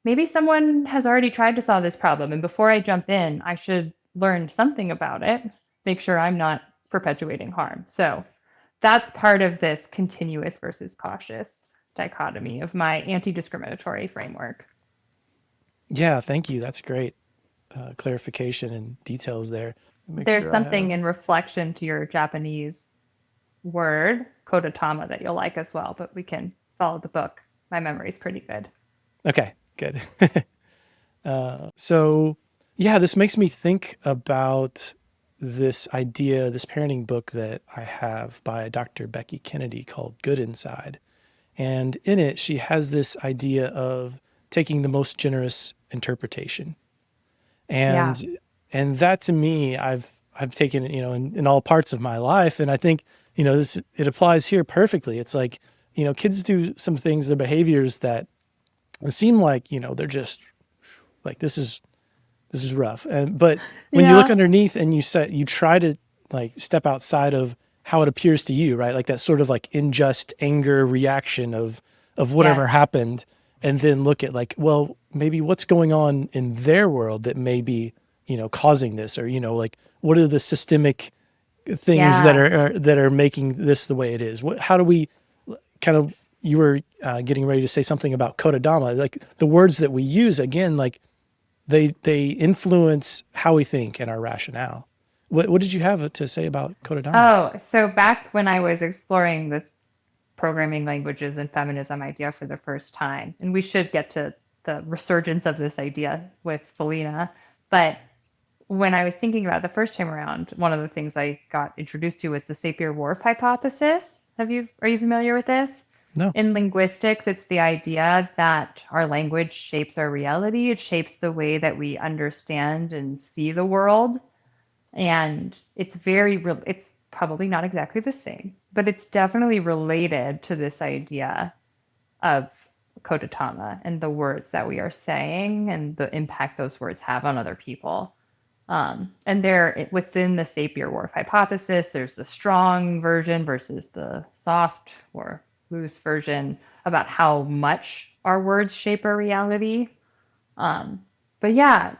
maybe someone has already tried to solve this problem, and before I jump in, I should learn something about it, make sure I'm not perpetuating harm. So that's part of this continuous versus cautious dichotomy of my anti-discriminatory framework. Yeah, thank you. That's great clarification and details there. There's something in reflection to your Japanese word, kodotama, that you'll like as well, but we can follow the book. My memory's pretty good. Okay, good. So, yeah, this makes me think about this idea, this parenting book that I have by Dr. Becky Kennedy called Good Inside. And in it, she has this idea of taking the most generous interpretation. And that to me, I've taken it, in all parts of my life. And I think, it applies here perfectly. It's like, kids do some things, their behaviors that seem like, they're just like, this is rough. But when you look underneath and you try to like step outside of how it appears to you, right? Like that sort of like unjust anger reaction of whatever happened. And then look at like, well, maybe what's going on in their world that may be, causing this, or, like what are the systemic things that are making this the way it is? How do we kind of, you were getting ready to say something about kododama, like the words that we use, again, like they influence how we think and our rationale. What did you have to say about kododama? Oh, so back when I was exploring this programming languages and feminism idea for the first time, and we should get to the resurgence of this idea with Felina, but when I was thinking about it the first time around, one of the things I got introduced to was the Sapir-Whorf hypothesis. Are you familiar with this? No. In linguistics, it's the idea that our language shapes our reality. It shapes the way that we understand and see the world. And it's probably not exactly the same, but it's definitely related to this idea of kodatama and the words that we are saying and the impact those words have on other people. And there, within the Sapir-Whorf hypothesis, there's the strong version versus the soft or loose version about how much our words shape our reality. Um, but yeah,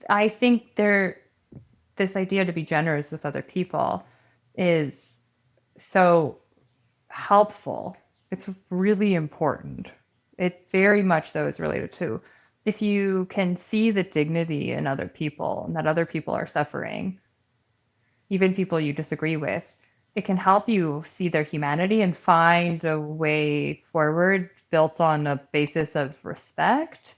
I think this idea to be generous with other people is so helpful. It's really important. It very much so is related to if you can see the dignity in other people and that other people are suffering, even people you disagree with, it can help you see their humanity and find a way forward built on a basis of respect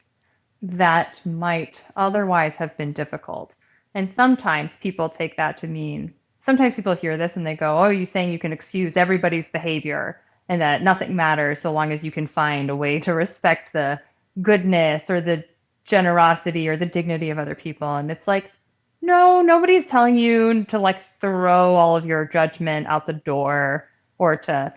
that might otherwise have been difficult. And sometimes people take that to mean, sometimes people hear this and they go, oh, you're saying you can excuse everybody's behavior and that nothing matters so long as you can find a way to respect the goodness or the generosity or the dignity of other people. And it's like, no, nobody's telling you to like throw all of your judgment out the door or to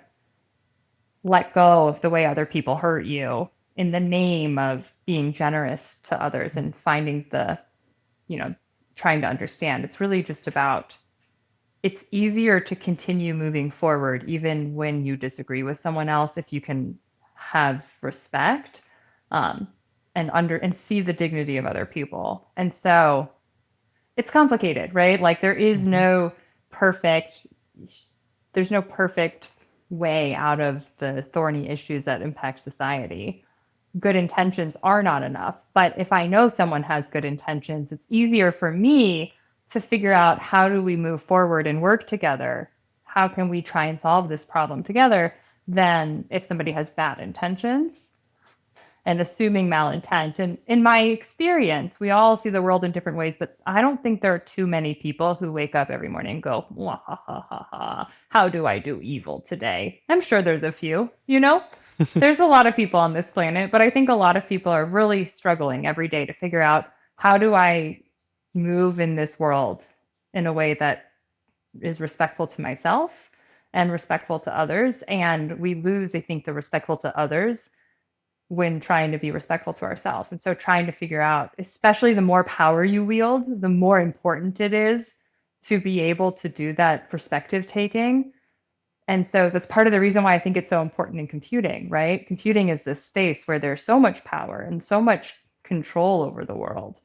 let go of the way other people hurt you in the name of being generous to others and finding the, you know, trying to understand. It's really just about it's easier to continue moving forward even when you disagree with someone else if you can have respect um, and see the dignity of other people. And so it's complicated, right? Like Mhm. perfect there's no perfect way out of the thorny issues that impact society. Good intentions are not enough. But if I know someone has good intentions, it's easier for me to figure out how do we move forward and work together? How can we try and solve this problem together than if somebody has bad intentions and assuming malintent. And in my experience, we all see the world in different ways, but I don't think there are too many people who wake up every morning and go, wah, ha, ha, ha, ha. How do I do evil today? I'm sure there's a few, you know? There's a lot of people on this planet, but I think a lot of people are really struggling every day to figure out how do I move in this world in a way that is respectful to myself and respectful to others. And we lose, I think, the respectful to others when trying to be respectful to ourselves. And so trying to figure out, especially the more power you wield, the more important it is to be able to do that perspective taking. And so that's part of the reason why I think it's so important in computing, right? Computing is this space where there's so much power and so much control over the world.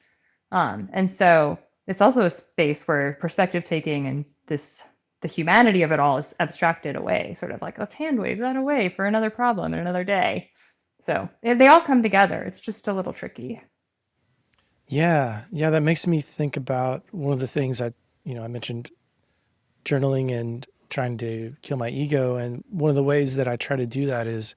And so it's also a space where perspective taking and the humanity of it all is abstracted away, sort of like, let's hand wave that away for another problem and another day. So they all come together. It's just a little tricky. Yeah, yeah, that makes me think about one of the things I mentioned journaling and trying to kill my ego. And one of the ways that I try to do that is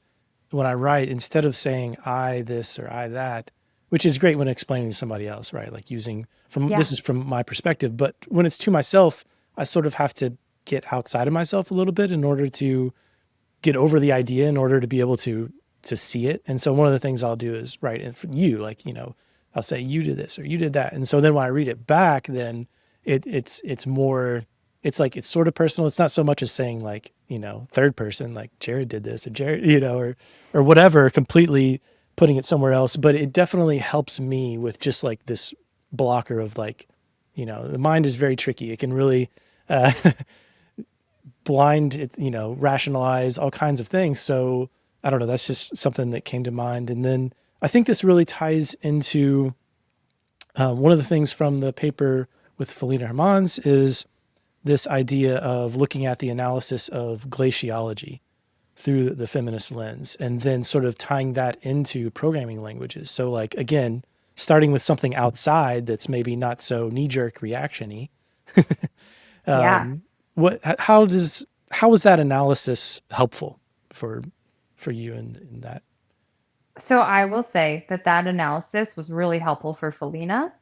when I write, instead of saying I this or I that, which is great when explaining to somebody else, right? Like using Yeah. this is from my perspective, but when it's to myself, I sort of have to get outside of myself a little bit in order to get over the idea, in order to be able to see it. And so one of the things I'll do is write and for you, like, I'll say you did this or you did that. And so then when I read it back, then it's more, it's like it's sort of personal. It's not so much as saying like, third person, like Jared did this or Jared, or whatever, completely putting it somewhere else. But it definitely helps me with just like this blocker of like, the mind is very tricky. It can really blind it, rationalize all kinds of things. So I don't know, that's just something that came to mind. And then I think this really ties into one of the things from the paper with Felina Hermans is this idea of looking at the analysis of glaciology through the feminist lens and then sort of tying that into programming languages. So like, again, starting with something outside that's maybe not so knee-jerk reaction-y. Yeah. What how was that analysis helpful for you in that? So I will say that that analysis was really helpful for Felina.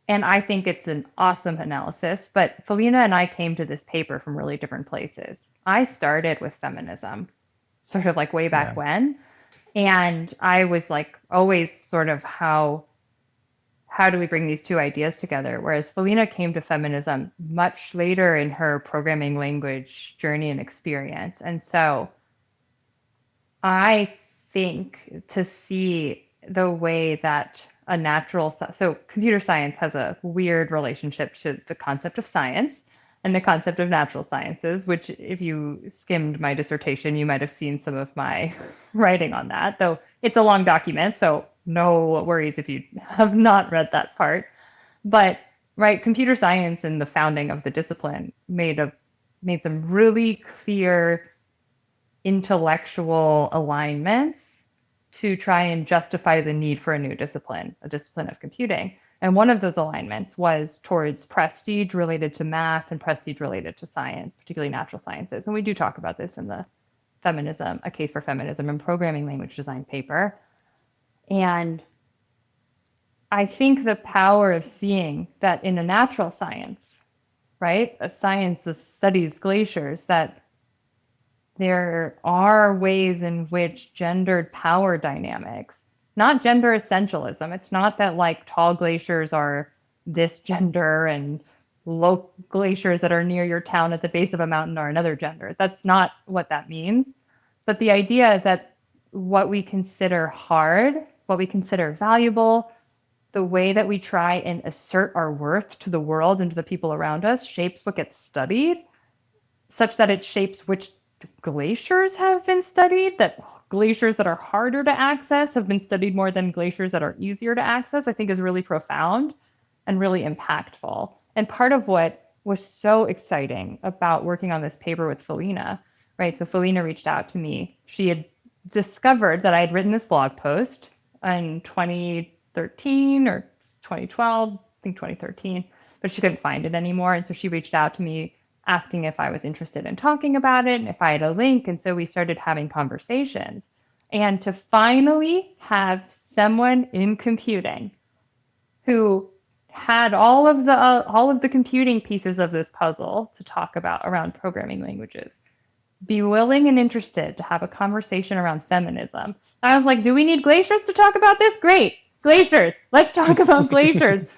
And I think it's an awesome analysis. But Felina and I came to this paper from really different places. I started with feminism, sort of like way back Yeah. when. And I was like always sort of how do we bring these two ideas together? Whereas Felina came to feminism much later in her programming language journey and experience. And so I think to see the way that so computer science has a weird relationship to the concept of science and the concept of natural sciences, which if you skimmed my dissertation, you might have seen some of my writing on that, though it's a long document, so no worries if you have not read that part. But right, computer science and the founding of the discipline made some really clear intellectual alignments to try and justify the need for a new discipline, a discipline of computing. And one of those alignments was towards prestige related to math and prestige related to science, particularly natural sciences. And we do talk about this in the Feminism, A Case for Feminism and Programming Language Design paper. And I think the power of seeing that in a natural science, right, a science that studies glaciers, that there are ways in which gendered power dynamics, not gender essentialism. It's not that like tall glaciers are this gender and low glaciers that are near your town at the base of a mountain are another gender. That's not what that means. But the idea is that what we consider hard, what we consider valuable, the way that we try and assert our worth to the world and to the people around us shapes what gets studied, such that it shapes which glaciers have been studied, that glaciers that are harder to access have been studied more than glaciers that are easier to access, I think is really profound and really impactful. And part of what was so exciting about working on this paper with Felina, right? So Felina reached out to me. She had discovered that I had written this blog post in 2013 or 2012, I think 2013, but she couldn't find it anymore. And so she reached out to me asking if I was interested in talking about it and if I had a link. And so we started having conversations. And to finally have someone in computing who had all of the computing pieces of this puzzle to talk about around programming languages be willing and interested to have a conversation around feminism. I was like, do we need glaciers to talk about this? Great. Glaciers. Let's talk about glaciers.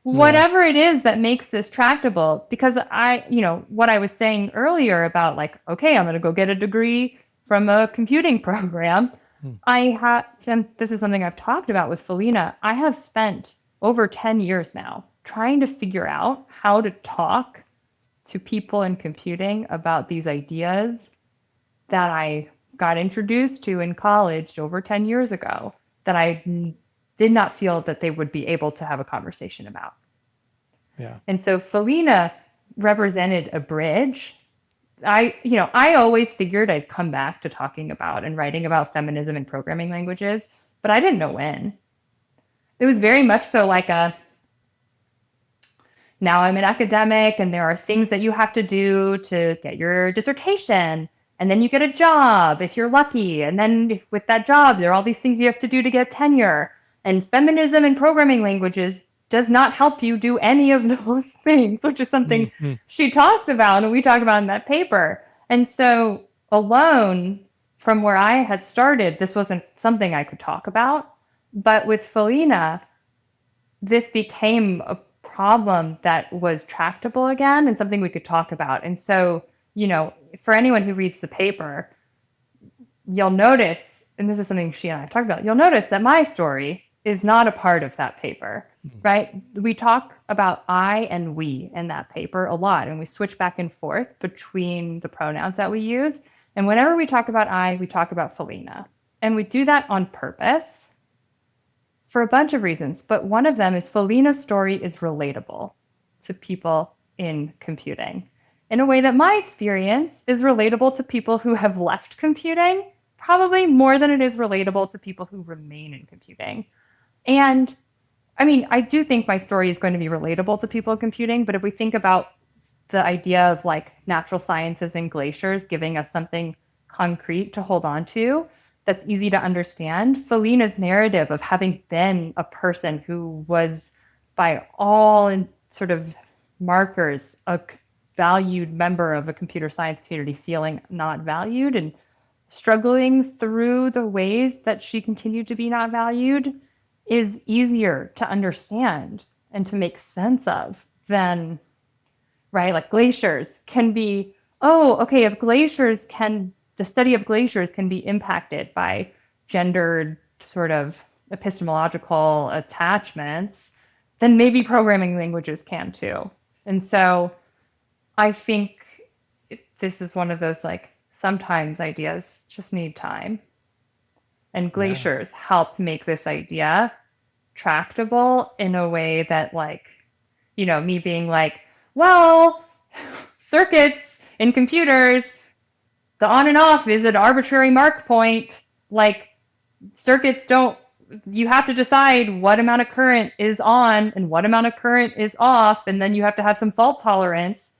Whatever it is that makes this tractable, because what I was saying earlier about like, okay, I'm going to go get a degree from a computing program. And this is something I've talked about with Felina, I have spent over 10 years now trying to figure out how to talk to people in computing about these ideas that I got introduced to in college over 10 years ago that I did not feel that they would be able to have a conversation about. Yeah. And so Felina represented a bridge. I always figured I'd come back to talking about and writing about feminism and programming languages, but I didn't know when. It was very much so like now I'm an academic and there are things that you have to do to get your dissertation. And then you get a job if you're lucky. And then with that job, there are all these things you have to do to get tenure. And feminism and programming languages does not help you do any of those things, which is something she talks about and we talk about in that paper. And so alone from where I had started, this wasn't something I could talk about. But with Felina, this became a problem that was tractable again and something we could talk about. And so, for anyone who reads the paper, you'll notice, and this is something she and I have talked about, you'll notice that my story is not a part of that paper, right? We talk about I and we in that paper a lot, and we switch back and forth between the pronouns that we use. And whenever we talk about I, we talk about Felina. And we do that on purpose for a bunch of reasons, but one of them is Felina's story is relatable to people in computing in a way that my experience is relatable to people who have left computing, probably more than it is relatable to people who remain in computing. And I mean, I do think my story is going to be relatable to people in computing, but if we think about the idea of like natural sciences and glaciers giving us something concrete to hold on to, that's easy to understand. Felina's narrative of having been a person who was, by all sort of markers, a valued member of a computer science community, feeling not valued and struggling through the ways that she continued to be not valued, is easier to understand and to make sense of than, right? Like glaciers can be, oh, okay, if glaciers can, the study of glaciers can be impacted by gendered sort of epistemological attachments, then maybe programming languages can too. And so I think this is one of those like sometimes ideas just need time. And Yeah. glaciers helped make this idea tractable in a way that, like, me being like, well, circuits in computers, the on and off is an arbitrary mark point. Like, circuits don't, you have to decide what amount of current is on and what amount of current is off. And then you have to have some fault tolerance.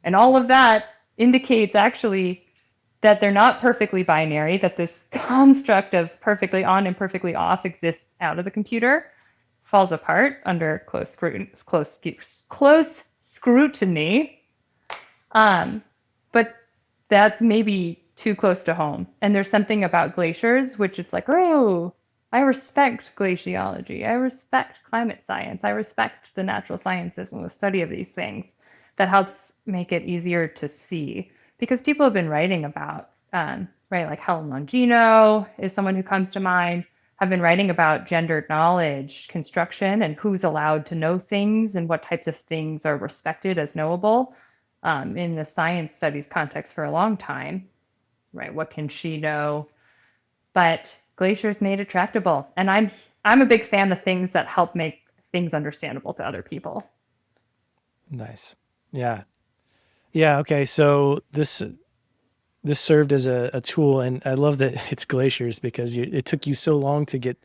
And all of that indicates actually that they're not perfectly binary, that this construct of perfectly on and perfectly off exists out of the computer, falls apart under close scrutiny. But that's maybe too close to home. And there's something about glaciers, which is like, oh, I respect glaciology. I respect climate science. I respect the natural sciences and the study of these things. That helps make it easier to see. Because people have been writing about, right, like Helen Longino is someone who comes to mind, have been writing about gendered knowledge construction and who's allowed to know things and what types of things are respected as knowable in the science studies context for a long time, right? What can she know? But glaciers made it tractable, and I'm a big fan of things that help make things understandable to other people. Nice. Yeah. Yeah. Okay. So this served as a tool, and I love that it's glaciers because it took you so long to get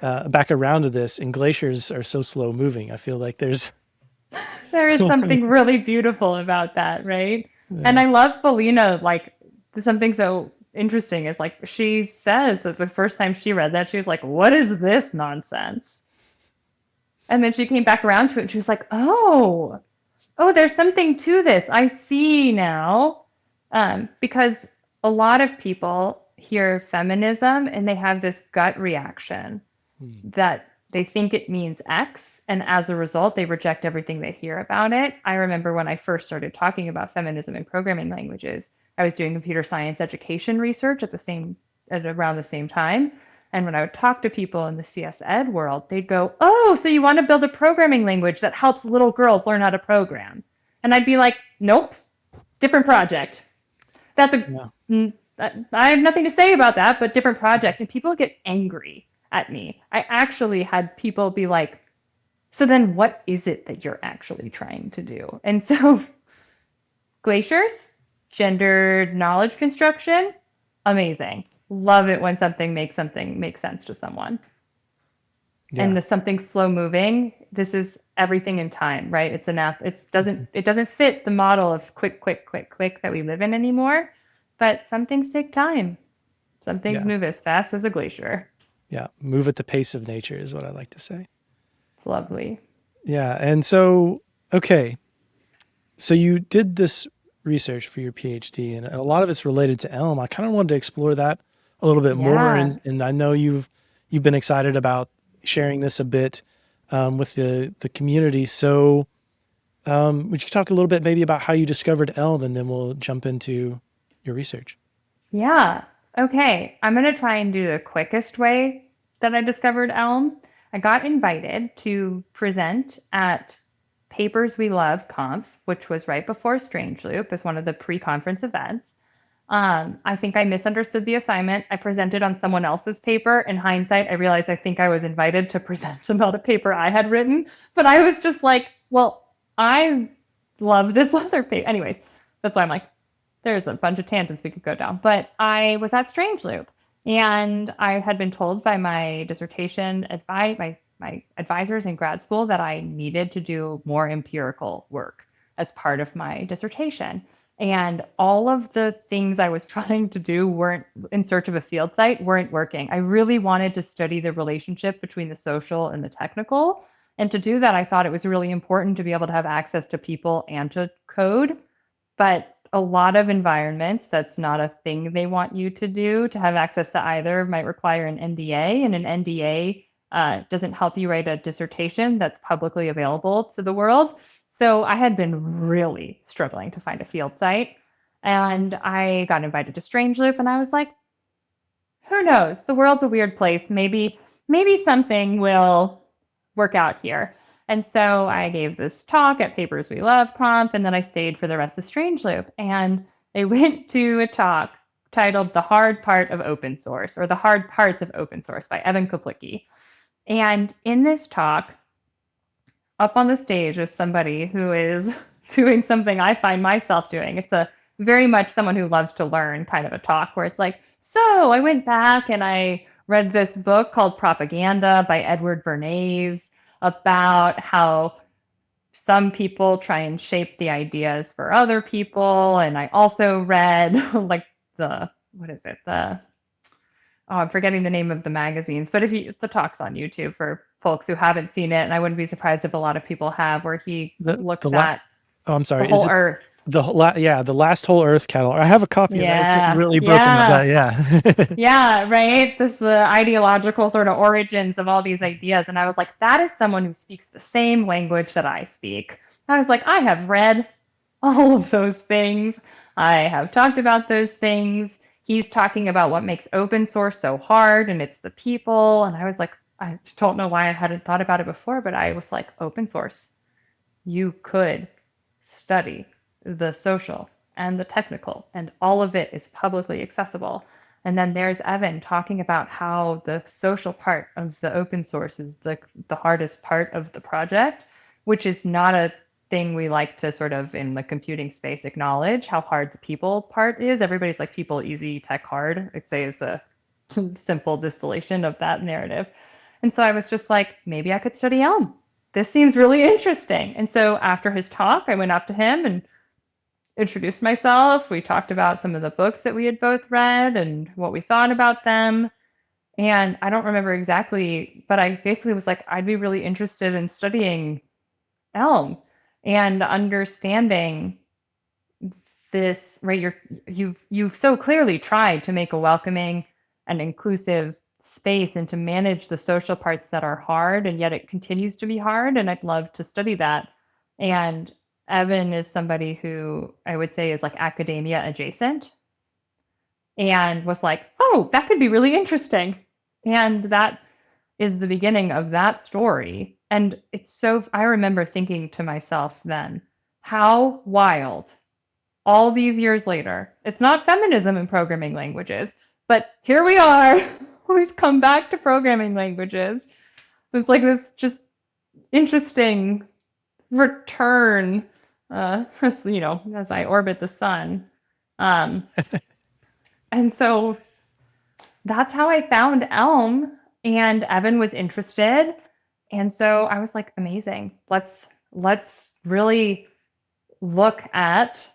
back around to this, and glaciers are so slow moving. I feel like there's There is something really beautiful about that, right? And yeah. I love Felina, like something so interesting is like she says that the first time she read that, she was like, what is this nonsense? And then she came back around to it and she was like, oh, there's something to this. I see now. Because a lot of people hear feminism and they have this gut reaction that they think it means X. And as a result, they reject everything they hear about it. I remember when I first started talking about feminism and programming languages, I was doing computer science education research at around the same time. And when I would talk to people in the CS Ed world, they'd go, oh, so you want to build a programming language that helps little girls learn how to program? And I'd be like, nope, different project. That's Yeah. I have nothing to say about that, but different project. And people get angry at me. I actually had people be like, so then what is it that you're actually trying to do? And so glaciers, gendered knowledge construction, amazing. Love it when something makes sense to someone. And Yeah. the something slow moving, this is everything in time, right? It's it doesn't fit the model of quick that we live in anymore. But some things take time. Some things Yeah. move as fast as a glacier. Yeah. Move at the pace of nature is what I like to say. It's lovely. Yeah. And so, okay. So you did this research for your PhD, and a lot of it's related to Elm. I kind of wanted to explore that a little bit more, Yeah. and I know you've been excited about sharing this a bit with the community. So, would you talk a little bit maybe about how you discovered Elm, and then we'll jump into your research? Yeah. Okay. I'm going to try and do the quickest way that I discovered Elm. I got invited to present at Papers We Love Conf, which was right before Strange Loop as one of the pre-conference events. I think I misunderstood the assignment. I presented on someone else's paper. In hindsight, I realized I think I was invited to present about a paper I had written, but I was just like, well, I love this other paper. Anyways, that's why I'm like, there's a bunch of tangents we could go down. But I was at Strange Loop, and I had been told by my dissertation my advisors in grad school that I needed to do more empirical work as part of my dissertation. And all of the things I was trying to do weren't in search of a field site, weren't working. I really wanted to study the relationship between the social and the technical. And to do that, I thought it was really important to be able to have access to people and to code. But a lot of environments, that's not a thing they want you to do. To have access to either might require an NDA, and an NDA doesn't help you write a dissertation that's publicly available to the world. So I had been really struggling to find a field site. And I got invited to Strangeloof, and I was like, who knows? The world's a weird place. Maybe something will work out here. And so I gave this talk at Papers We Love Conf, and then I stayed for the rest of Strangeloof. And I went to a talk titled The Hard Part of Open Source, or The Hard Parts of Open Source by Evan Koplicki. And in this talk, up on the stage is somebody who is doing something I find myself doing. It's a very much someone who loves to learn kind of a talk where it's like, so I went back and I read this book called Propaganda by Edward Bernays about how some people try and shape the ideas for other people. And I also read like what is it? I'm forgetting the name of the magazines, but the talk's on YouTube for folks who haven't seen it, and I wouldn't be surprised if a lot of people have, where he looks at I'm sorry, the whole Earth. The Last Whole Earth catalog. I have a copy of that. It's really broken up. Yeah. Yeah, right. The ideological sort of origins of all these ideas. And I was like, that is someone who speaks the same language that I speak. I was like, I have read all of those things. I have talked about those things. He's talking about what makes open source so hard, and it's the people. And I was like, I don't know why I hadn't thought about it before, but I was like, open source. You could study the social and the technical, and all of it is publicly accessible. And then there's Evan talking about how the social part of the open source is the hardest part of the project, which is not a thing we like to sort of in the computing space acknowledge how hard the people part is. Everybody's like people easy, tech hard, I'd say is a simple distillation of that narrative. And so I was just like, maybe I could study Elm. This seems really interesting. And so after his talk, I went up to him and introduced myself. We talked about some of the books that we had both read and what we thought about them. And I don't remember exactly, but I basically was like, I'd be really interested in studying Elm and understanding this, right? You've so clearly tried to make a welcoming and inclusive space and to manage the social parts that are hard, and yet it continues to be hard. And I'd love to study that. And Evan is somebody who I would say is like academia adjacent, and was like, oh, that could be really interesting. And that is the beginning of that story. And I remember thinking to myself then, how wild, all these years later, it's not feminism in programming languages, but here we are. We've come back to programming languages with like this just interesting return, as I orbit the sun. And so that's how I found Elm, and Evan was interested. And so I was like, amazing. Let's really look at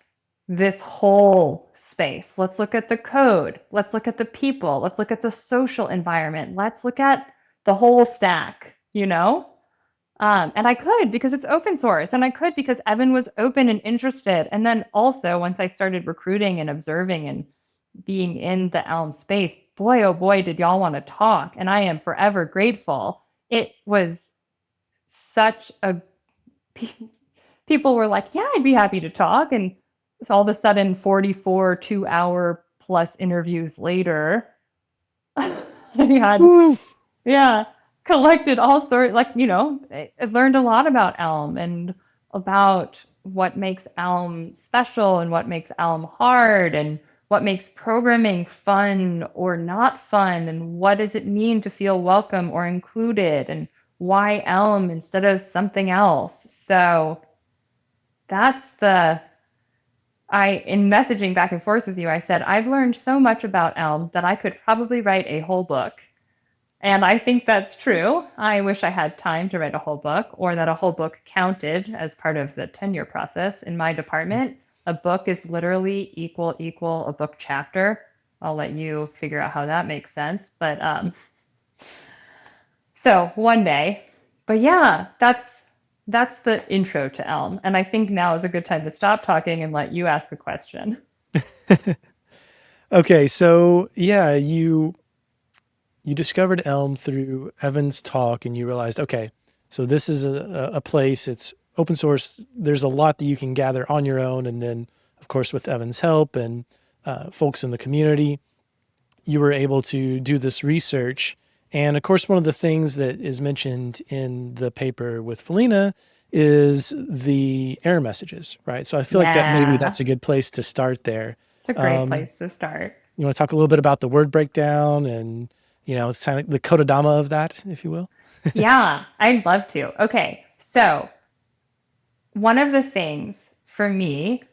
this whole space. Let's look at the code. Let's look at the people. Let's look at the social environment. Let's look at the whole stack, And I could because it's open source, and I could because Evan was open and interested. And then also once I started recruiting and observing and being in the Elm space, boy, oh boy, did y'all want to talk. And I am forever grateful. It was such a, people were like, yeah, I'd be happy to talk. And all of a sudden 44 2-hour plus interviews later, I had, collected all sorts, I learned a lot about Elm and about what makes Elm special and what makes Elm hard and what makes programming fun or not fun, and what does it mean to feel welcome or included, and why Elm instead of something else. So that's in messaging back and forth with you, I said, I've learned so much about Elm that I could probably write a whole book. And I think that's true. I wish I had time to write a whole book, or that a whole book counted as part of the tenure process in my department. A book is literally equal a book chapter. I'll let you figure out how that makes sense. But so one day, but yeah, that's the intro to Elm. And I think now is a good time to stop talking and let you ask the question. Okay. So yeah, you you discovered Elm through Evan's talk and you realized, okay, so this is a place, it's open source. There's a lot that you can gather on your own. And then, of course, with Evan's help and folks in the community, you were able to do this research. And of course, one of the things that is mentioned in the paper with Felina is the error messages, right? So I feel like that maybe Yeah, that's a good place to start there. it's a great place to start. You want to talk a little bit about the word breakdown and, it's kind of the codadama of that, if you will? Yeah, I'd love to. Okay, so one of the things for me,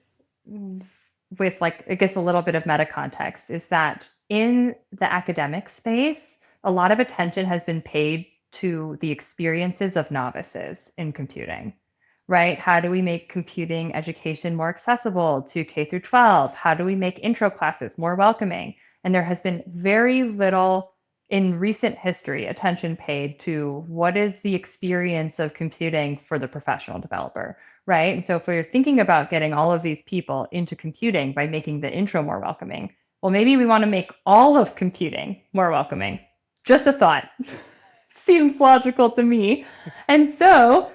with like, I guess a little bit of meta context, is that in the academic space, a lot of attention has been paid to the experiences of novices in computing, right? How do we make computing education more accessible to K through 12? How do we make intro classes more welcoming? And there has been very little in recent history attention paid to what is the experience of computing for the professional developer, right? And so if we're thinking about getting all of these people into computing by making the intro more welcoming, well, maybe we want to make all of computing more welcoming. Just a thought. Seems logical to me. And so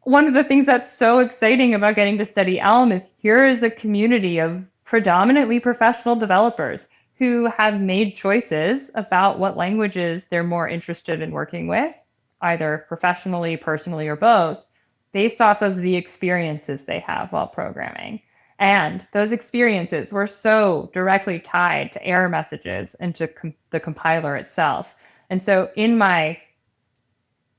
one of the things that's so exciting about getting to study Elm is here is a community of predominantly professional developers who have made choices about what languages they're more interested in working with, either professionally, personally, or both, based off of the experiences they have while programming. And those experiences were so directly tied to error messages and to the compiler itself. And so in my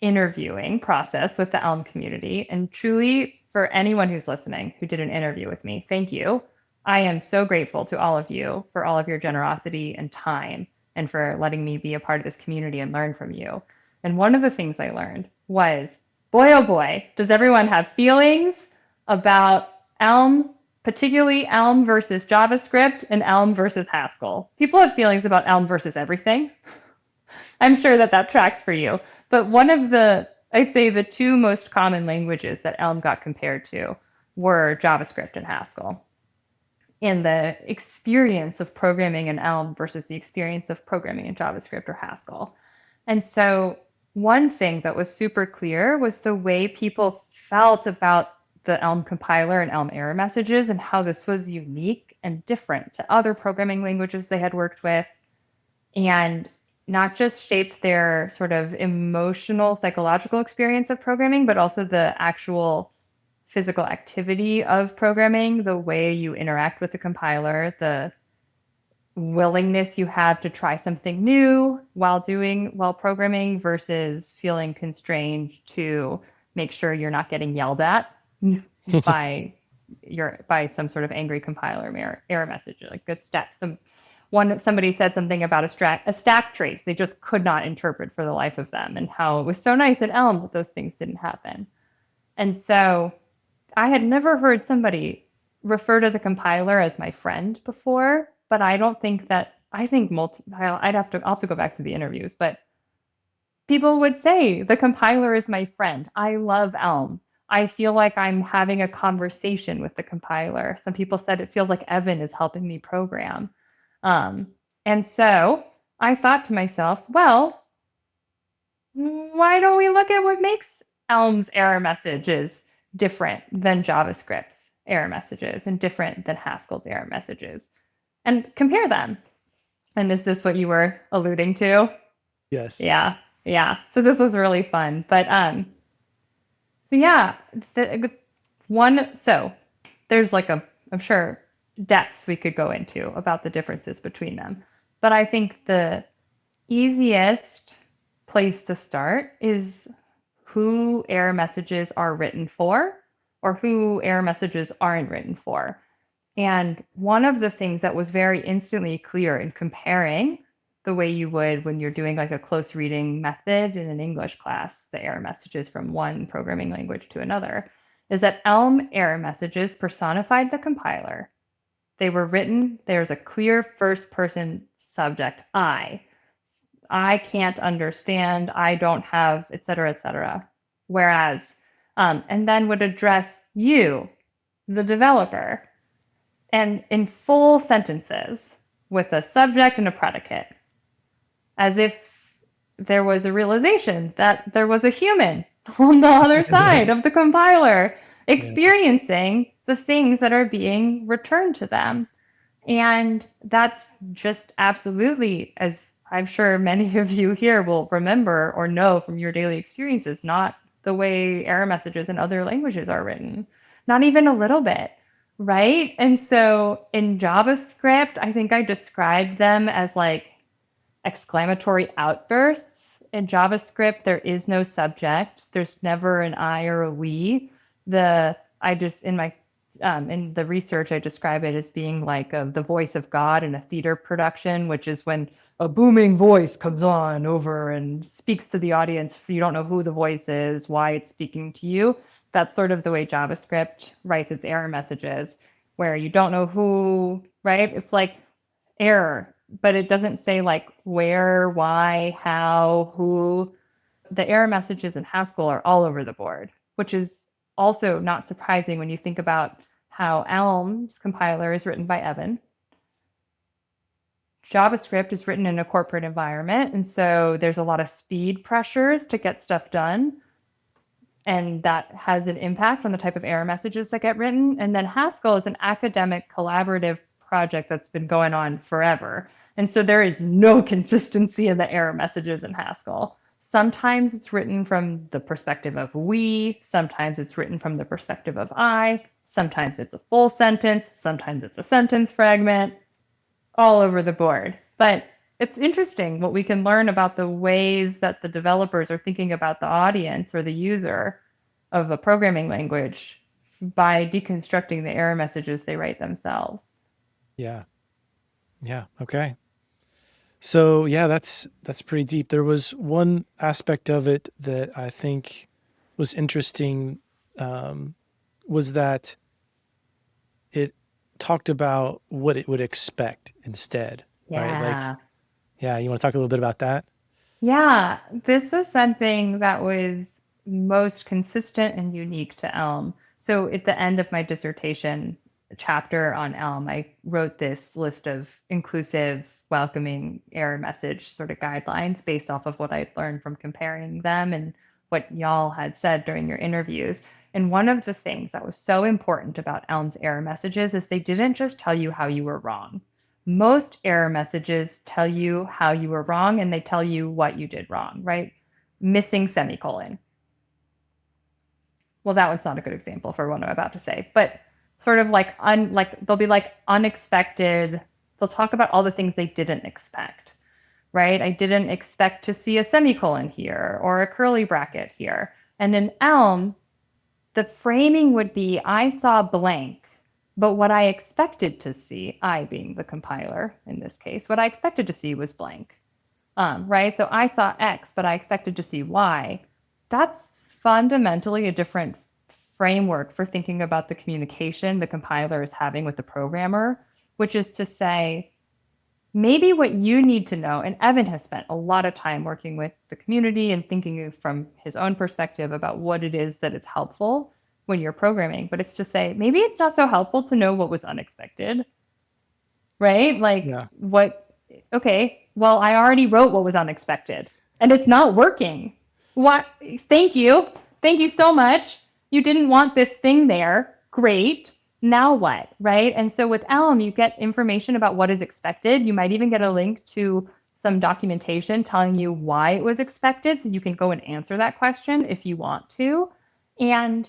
interviewing process with the Elm community, and truly for anyone who's listening who did an interview with me, thank you. I am so grateful to all of you for all of your generosity and time and for letting me be a part of this community and learn from you. And one of the things I learned was, boy, oh boy, does everyone have feelings about Elm, particularly Elm versus JavaScript and Elm versus Haskell. People have feelings about Elm versus everything. I'm sure that tracks for you. But one of I'd say the two most common languages that Elm got compared to were JavaScript and Haskell. And the experience of programming in Elm versus the experience of programming in JavaScript or Haskell. And so one thing that was super clear was the way people felt about the Elm compiler and Elm error messages and how this was unique and different to other programming languages they had worked with. And not just shaped their sort of emotional, psychological experience of programming, but also the actual physical activity of programming, the way you interact with the compiler, the willingness you have to try something new while programming versus feeling constrained to make sure you're not getting yelled at by some sort of angry compiler error message, like good steps. Somebody said something about a stack trace they just could not interpret for the life of them, and how it was so nice at Elm that those things didn't happen. And so I had never heard somebody refer to the compiler as my friend before, but I don't think that, I'll have to go back to the interviews, but people would say the compiler is my friend. I love Elm. I feel like I'm having a conversation with the compiler. Some people said it feels like Evan is helping me program. And so I thought to myself, well, why don't we look at what makes Elm's error messages different than JavaScript's error messages and different than Haskell's error messages and compare them? And is this what you were alluding to? Yes. Yeah. Yeah. So this was really fun. But so yeah, so there's like I'm sure depths we could go into about the differences between them. But I think the easiest place to start is who error messages are written for or who error messages aren't written for. And one of the things that was very instantly clear in comparing the way you would when you're doing like a close reading method in an English class, the error messages from one programming language to another, is that Elm error messages personified the compiler. They were written, there's a clear first person subject, I can't understand, I don't have, et cetera, et cetera. Whereas, and then would address you, the developer, and in full sentences with a subject and a predicate, as if there was a realization that there was a human on the other side of the compiler experiencing the things that are being returned to them. And that's just absolutely, as I'm sure many of you here will remember or know from your daily experiences, not the way error messages in other languages are written, not even a little bit, right? And so in JavaScript, I think I described them as like exclamatory outbursts. In JavaScript, there is no subject. There's never an I or a we. In the research, I describe it as being like the voice of God in a theater production, which is when a booming voice comes on over and speaks to the audience. You don't know who the voice is, why it's speaking to you. That's sort of the way JavaScript writes its error messages, where you don't know who, right? It's like error, but it doesn't say like where, why, how, who. The error messages in Haskell are all over the board, which is also not surprising when you think about how Elm's compiler is written by Evan. JavaScript is written in a corporate environment, and so there's a lot of speed pressures to get stuff done. And that has an impact on the type of error messages that get written. And then Haskell is an academic collaborative project that's been going on forever. And so there is no consistency in the error messages in Haskell. Sometimes it's written from the perspective of we, sometimes it's written from the perspective of I, sometimes it's a full sentence, sometimes it's a sentence fragment, all over the board. But it's interesting what we can learn about the ways that the developers are thinking about the audience or the user of a programming language by deconstructing the error messages they write themselves. Yeah. Yeah. Okay. So yeah, that's pretty deep. There was one aspect of it that I think was interesting, was that it talked about what it would expect instead, right? Like, yeah, you want to talk a little bit about that? Yeah, this was something that was most consistent and unique to Elm. So at the end of my dissertation chapter on Elm, I wrote this list of inclusive, welcoming error message sort of guidelines based off of what I'd learned from comparing them and what y'all had said during your interviews. And one of the things that was so important about Elm's error messages is they didn't just tell you how you were wrong. Most error messages tell you how you were wrong and they tell you what you did wrong, right? Missing semicolon. Well, that one's not a good example for what I'm about to say, but sort of like they'll be like unexpected. They'll talk about all the things they didn't expect, right? I didn't expect to see a semicolon here or a curly bracket here. And in Elm, the framing would be I saw blank, but what I expected to see, I being the compiler in this case, what I expected to see was blank, right? So I saw X, but I expected to see Y. That's fundamentally a different framework for thinking about the communication the compiler is having with the programmer, which is to say, maybe what you need to know, and Evan has spent a lot of time working with the community and thinking from his own perspective about what it is that is helpful when you're programming, but it's to say, maybe it's not so helpful to know what was unexpected, right? Like okay, well, I already wrote what was unexpected and it's not working. What? Thank you. Thank you so much. You didn't want this thing there. Great. Now what, right? And so with Elm, you get information about what is expected. You might even get a link to some documentation telling you why it was expected, so you can go and answer that question if you want to. And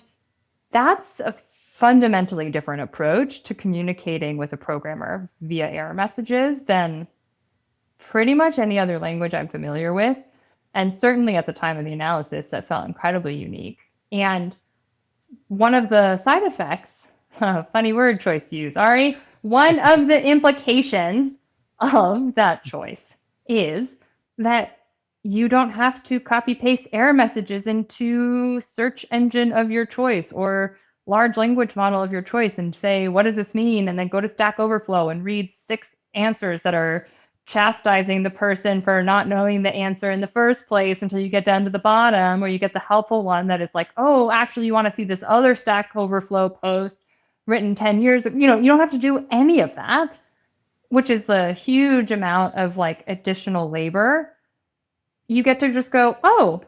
that's a fundamentally different approach to communicating with a programmer via error messages than pretty much any other language I'm familiar with. And certainly at the time of the analysis, that felt incredibly unique. And one of the side effects, funny word choice to use, Ari, one of the implications of that choice is that you don't have to copy paste error messages into search engine of your choice or large language model of your choice and say, what does this mean? And then go to Stack Overflow and read 6 answers that are chastising the person for not knowing the answer in the first place until you get down to the bottom, or you get the helpful one that is like, oh, actually, you want to see this other Stack Overflow post written 10 years ago. You don't have to do any of that, which is a huge amount of like additional labor you get to just go, oh,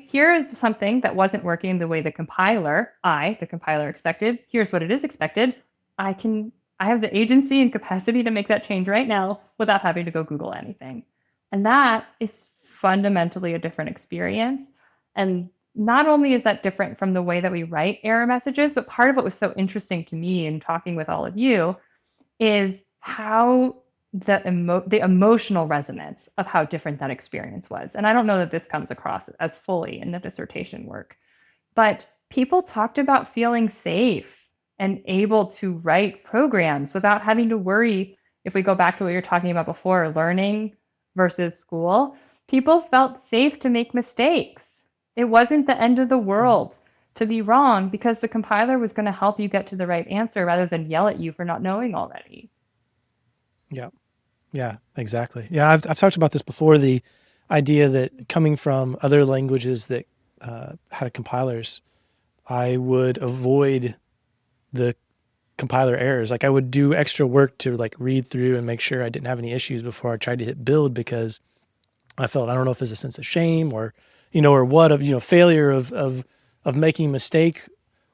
here is something that wasn't working the way the compiler expected. Here's what it is expected. I have the agency and capacity to make that change right now without having to go Google anything. And that is fundamentally a different experience. And not only is that different from the way that we write error messages, but part of what was so interesting to me in talking with all of you is how the emotional resonance of how different that experience was. And I don't know that this comes across as fully in the dissertation work, but people talked about feeling safe and able to write programs without having to worry. If we go back to what you're talking about before, learning versus school, people felt safe to make mistakes. It wasn't the end of the world to be wrong because the compiler was going to help you get to the right answer rather than yell at you for not knowing already. Yeah. Yeah, exactly. Yeah, I've talked about this before, the idea that coming from other languages that had compilers, I would avoid the compiler errors. Like I would do extra work to like read through and make sure I didn't have any issues before I tried to hit build, because I felt, I don't know if it's a sense of shame or, or what, of, failure of making a mistake,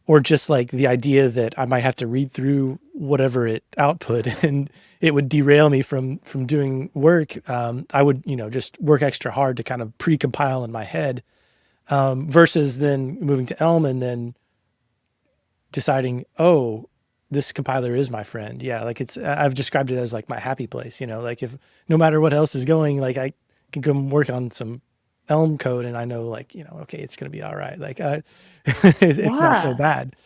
or just like the idea that I might have to read through whatever it output and it would derail me from doing work. I would, just work extra hard to kind of pre-compile in my head, versus then moving to Elm and then deciding, oh, this compiler is my friend. Yeah, like I've described it as like my happy place, like if no matter what else is going, like I can go work on some Elm code and I know like, okay, it's going to be all right. Like it's not so Yeah. bad.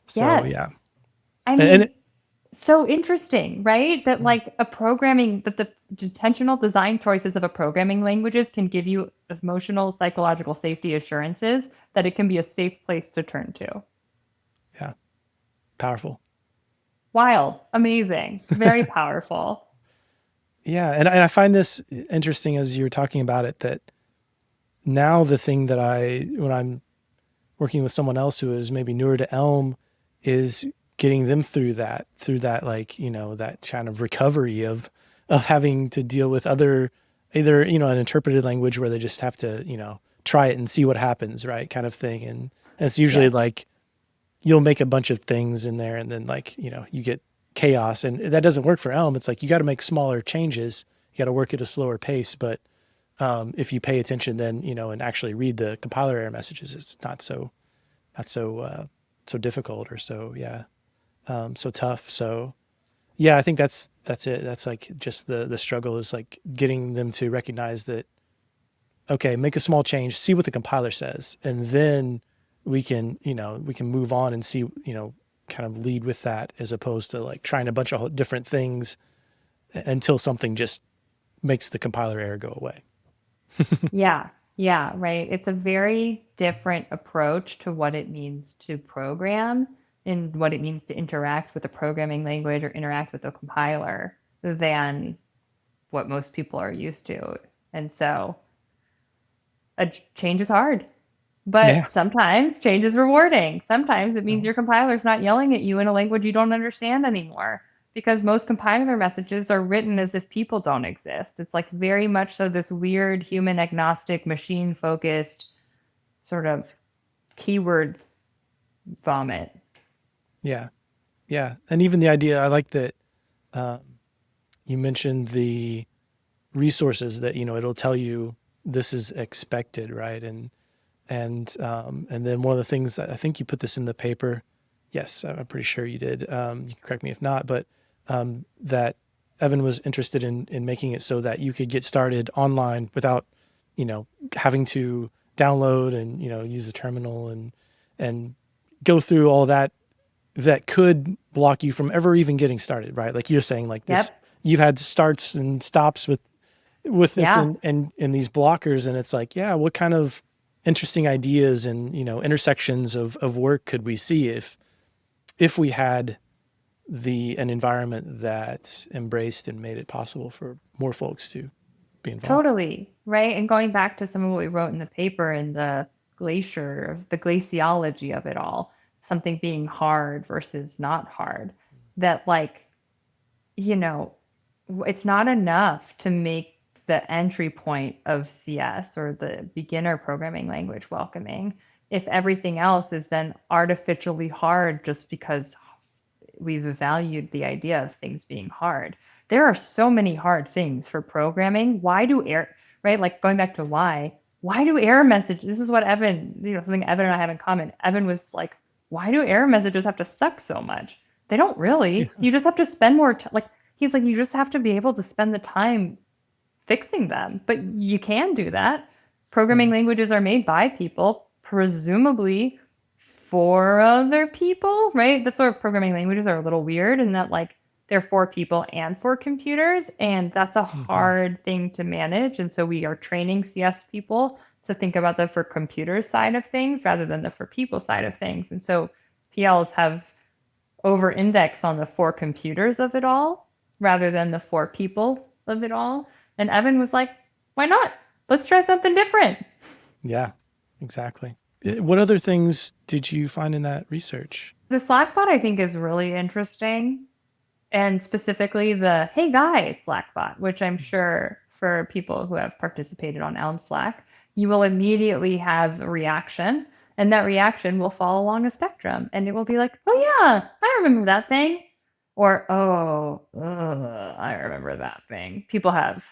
So Yes. yeah. I And mean, so interesting, right? That that the intentional design choices of a programming languages can give you emotional, psychological safety assurances that it can be a safe place to turn to. yeah, powerful. Wild, amazing, very powerful. Yeah. And I find this interesting as you were talking about it, that now the thing that when I'm working with someone else who is maybe newer to Elm, is getting them through that, like, that kind of recovery of having to deal with either, an interpreted language where they just have to, try it and see what happens, right? Kind of thing. And it's usually Yes, like, you'll make a bunch of things in there and then like, you get chaos, and that doesn't work for Elm. It's like, you got to make smaller changes. You got to work at a slower pace, but if you pay attention then, and actually read the compiler error messages, it's not so difficult, or so, yeah, so tough. So yeah, I think that's it. That's like just the struggle, is like getting them to recognize that, okay, make a small change, see what the compiler says, and then we can move on and see, kind of lead with that, as opposed to like trying a bunch of different things until something just makes the compiler error go away. yeah, yeah, right. It's a very different approach to what it means to program and what it means to interact with a programming language or interact with a compiler than what most people are used to. And so a change is hard, Yeah. but sometimes change is rewarding. Sometimes it means Mhm. your compiler's not yelling at you in a language you don't understand anymore, because most compiler messages are written as if people don't exist. It's like very much so this weird human agnostic, machine focused sort of keyword vomit. Yeah. Yeah. And even the idea, I like that, um, you mentioned the resources that, it'll tell you this is expected, right? And then one of the things that I think you put this in the paper, yes, I'm pretty sure you did. You can correct me if not, but that Evan was interested in making it so that you could get started online without, having to download and, use the terminal and go through all that could block you from ever even getting started, right? Like you're saying, like this, Yep. you've had starts and stops with this, Yeah. and these blockers, and it's like, yeah, what kind of interesting ideas and, intersections of work could we see if we had an environment that embraced and made it possible for more folks to be involved. Totally. Right. And going back to some of what we wrote in the paper and the glaciology of it all, something being hard versus not hard, that like, you know, it's not enough to make the entry point of CS or the beginner programming language welcoming if everything else is then artificially hard just because we've valued the idea of things being hard? There are so many hard things for programming. Why do error, right? Like going back to why do error messages? This is what Evan, something Evan and I have in common. Evan was like, why do error messages have to suck so much? They don't Yeah. really. You just have to spend more time. Like he's like, you just have to be able to spend the time fixing them. But you can do that. Programming Mhm. languages are made by people, presumably for other people, right? That's where programming languages are a little weird in that like they're for people and for computers, and that's a Mhm. hard thing to manage. And so we are training CS people to think about the for computers side of things rather than the for people side of things. And so PLs have over index on the for computers of it all rather than the for people of it all. And Evan was like, why not? Let's try something different. Yeah, exactly. What other things did you find in that research? The Slackbot, I think, is really interesting. And specifically the hey guys Slackbot, which I'm sure for people who have participated on Elm Slack, you will immediately have a reaction. And that reaction will fall along a spectrum. And it will be like, oh, yeah, I remember that thing. Or, oh, I remember that thing. People have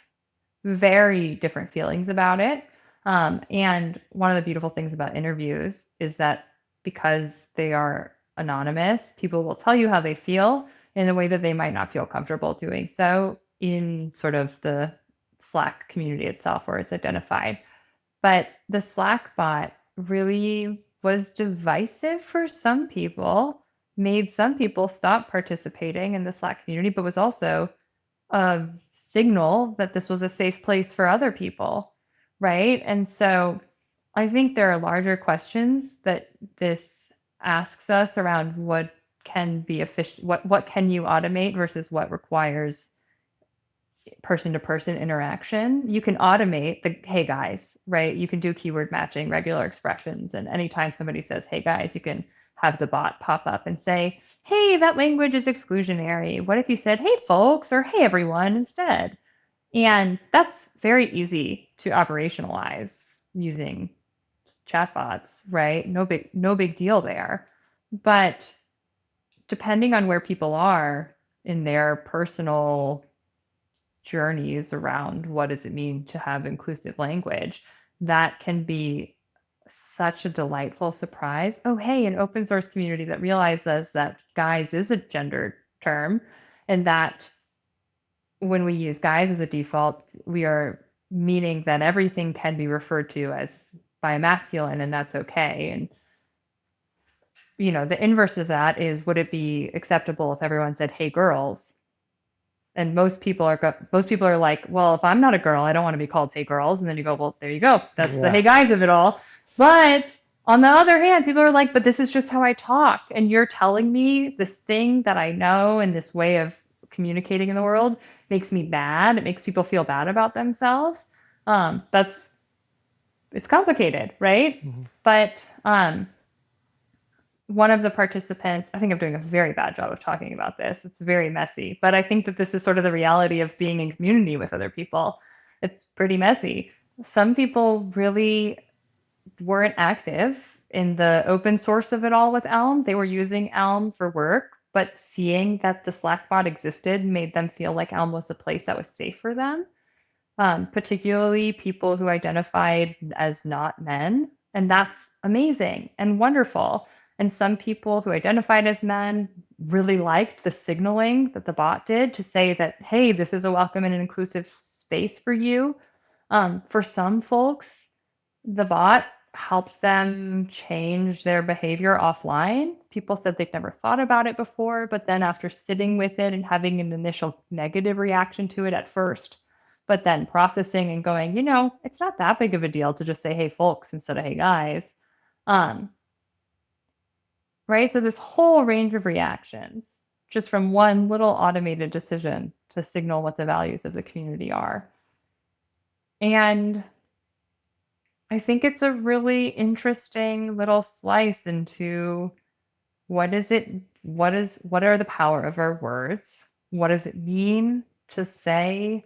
very different feelings about it. And one of the beautiful things about interviews is that because they are anonymous, people will tell you how they feel in a way that they might not feel comfortable doing so in sort of the Slack community itself where it's identified. But the Slack bot really was divisive for some people, made some people stop participating in the Slack community, but was also a signal that this was a safe place for other people, right? And so I think there are larger questions that this asks us around what can be efficient, what can you automate versus what requires person to person interaction. You can automate the hey guys, right? You can do keyword matching, regular expressions, and anytime somebody says hey guys, you can have the bot pop up and say, hey, that language is exclusionary. What if you said hey folks or hey everyone instead? And that's very easy to operationalize using chatbots, right? No big deal there. But depending on where people are in their personal journeys around what does it mean to have inclusive language, that can be such a delightful surprise. Oh, hey, an open source community that realizes that guys is a gendered term and that when we use guys as a default, we are meaning that everything can be referred to as by a masculine and that's okay. And the inverse of that is would it be acceptable if everyone said hey girls? And most people are like, well, if I'm not a girl, I don't want to be called hey girls. And then you go, well, there you go. That's the Yeah. hey guys of it all. But on the other hand, people are like, but this is just how I talk. And you're telling me this thing that I know and this way of communicating in the world makes me bad. It makes people feel bad about themselves. That's it's complicated, right? Mhm. But one of the participants, I think I'm doing a very bad job of talking about this. It's very messy, but I think that this is sort of the reality of being in community with other people. It's pretty messy. Some people really weren't active in the open source of it all with Elm. They were using Elm for work, but seeing that the Slackbot existed made them feel like Elm was a place that was safe for them, particularly people who identified as not men. And that's amazing and wonderful. And some people who identified as men really liked the signaling that the bot did to say that, hey, this is a welcome and inclusive space for you. For some folks, the bot helps them change their behavior offline. People said they'd never thought about it before, but then after sitting with it and having an initial negative reaction to it at first, but then processing and going, it's not that big of a deal to just say, hey, folks, instead of hey, guys. Um, right? So this whole range of reactions just from one little automated decision to signal what the values of the community are. And I think it's a really interesting little slice into what is it, what are the power of our words? What does it mean to say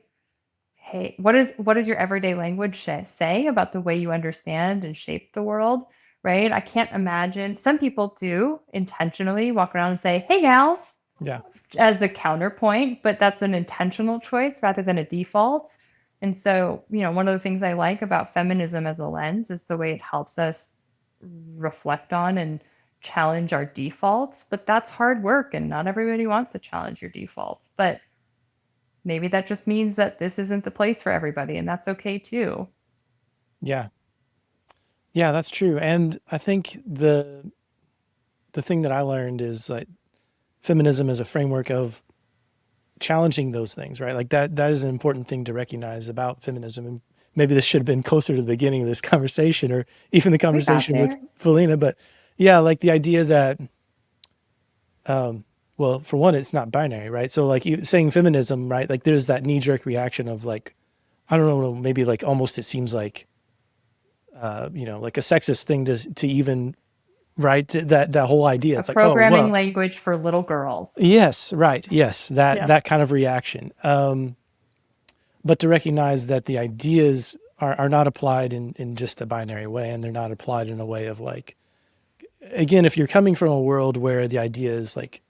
hey, what does your everyday language say about the way you understand and shape the world, right? I can't imagine. Some people do intentionally walk around and say, "Hey, gals," Yeah. as a counterpoint, but that's an intentional choice rather than a default. And so, one of the things I like about feminism as a lens is the way it helps us reflect on and challenge our defaults. But that's hard work, and not everybody wants to challenge your defaults. But maybe that just means that this isn't the place for everybody, and that's okay too. Yeah. Yeah, that's true. And I think the thing that I learned is like feminism is a framework of challenging those things, right? Like that is an important thing to recognize about feminism. And maybe this should have been closer to the beginning of this conversation or even the We got conversation with there. Felina. But yeah, like the idea that well, for one, it's not binary, right? So like you saying feminism, right? Like there's that knee jerk reaction of like, I don't know, maybe like almost it seems like like a sexist thing to even right that whole idea. A It's like, oh programming well, language for little girls. yes, right, yes, that Yeah. that kind of reaction. But to recognize that the ideas are not applied in just a binary way, and they're not applied in a way of like, again, if you're coming from a world where the idea is like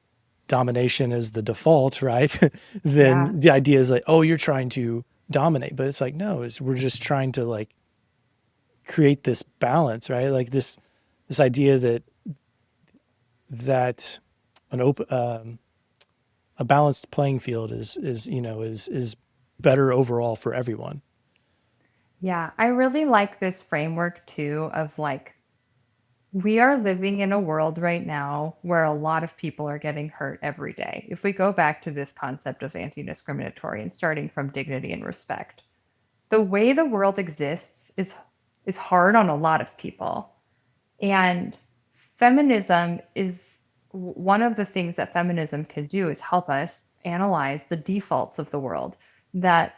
domination is the default, right? Yeah. Then the idea is like, oh, you're trying to dominate, but it's like, no, we're just trying to like create this balance, right? Like this idea that an open a balanced playing field is better overall for everyone. Yeah. I really like this framework too of like, we are living in a world right now where a lot of people are getting hurt every day. If we go back to this concept of anti-discriminatory and starting from dignity and respect, the way the world exists is hard on a lot of people. And feminism is one of the things that feminism can do is help us analyze the defaults of the world that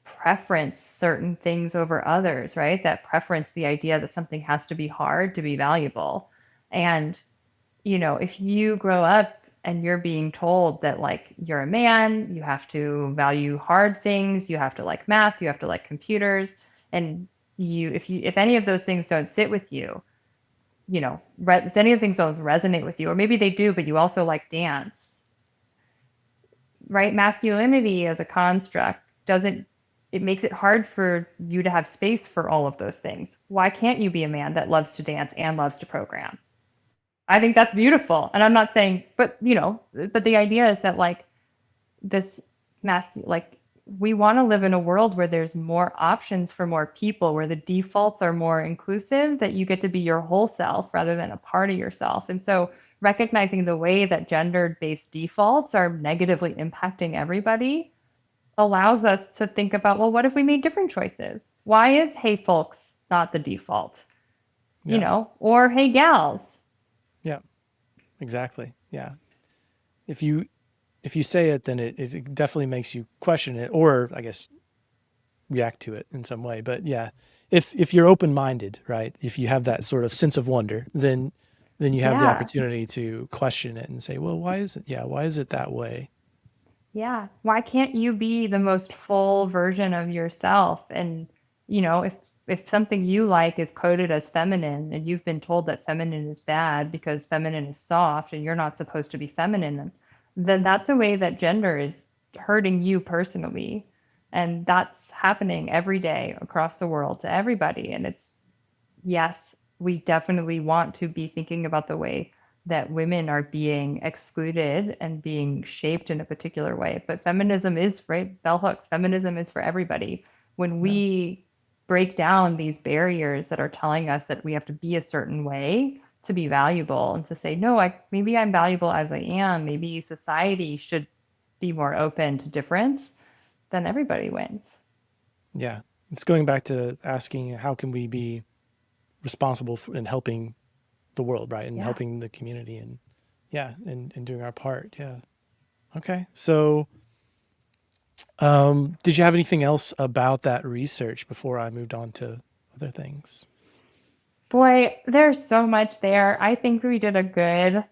preference certain things over others, right? That preference the idea that something has to be hard to be valuable. And, if you grow up and you're being told that like you're a man, you have to value hard things, you have to like math, you have to like computers, and if any of those things don't sit with you, if any of the things don't resonate with you, or maybe they do, but you also like dance, right? Masculinity as a construct doesn't, it makes it hard for you to have space for all of those things. Why can't you be a man that loves to dance and loves to program? I think that's beautiful. And I'm not saying, but the idea is that like this like we want to live in a world where there's more options for more people, where the defaults are more inclusive, that you get to be your whole self rather than a part of yourself. And so recognizing the way that gender based defaults are negatively impacting everybody allows us to think about, well, what if we made different choices? Why is hey folks not the default? Yeah. Or hey gals. Yeah. Exactly. Yeah. If you say it, then it definitely makes you question it, or I guess react to it in some way. But yeah, if you're open minded, right? If you have that sort of sense of wonder, then you have the Yeah. opportunity to question it and say, well, why is it? Yeah, why is it that way? Yeah. Why can't you be the most full version of yourself? And, if something you like is coded as feminine and you've been told that feminine is bad because feminine is soft and you're not supposed to be feminine, then that's a way that gender is hurting you personally. And that's happening every day across the world to everybody. And yes, we definitely want to be thinking about the way that women are being excluded and being shaped in a particular way. But feminism is, right, bell hooks, feminism is for everybody. When Yeah. we break down these barriers that are telling us that we have to be a certain way to be valuable and to say, no, maybe I'm valuable as I am, maybe society should be more open to difference, then everybody wins. Yeah. It's going back to asking how can we be responsible for, in helping the world, right? And Yeah. helping the community and yeah, and doing our part. Yeah. Okay. So did you have anything else about that research before I moved on to other things? Boy, there's so much there. I think we did a good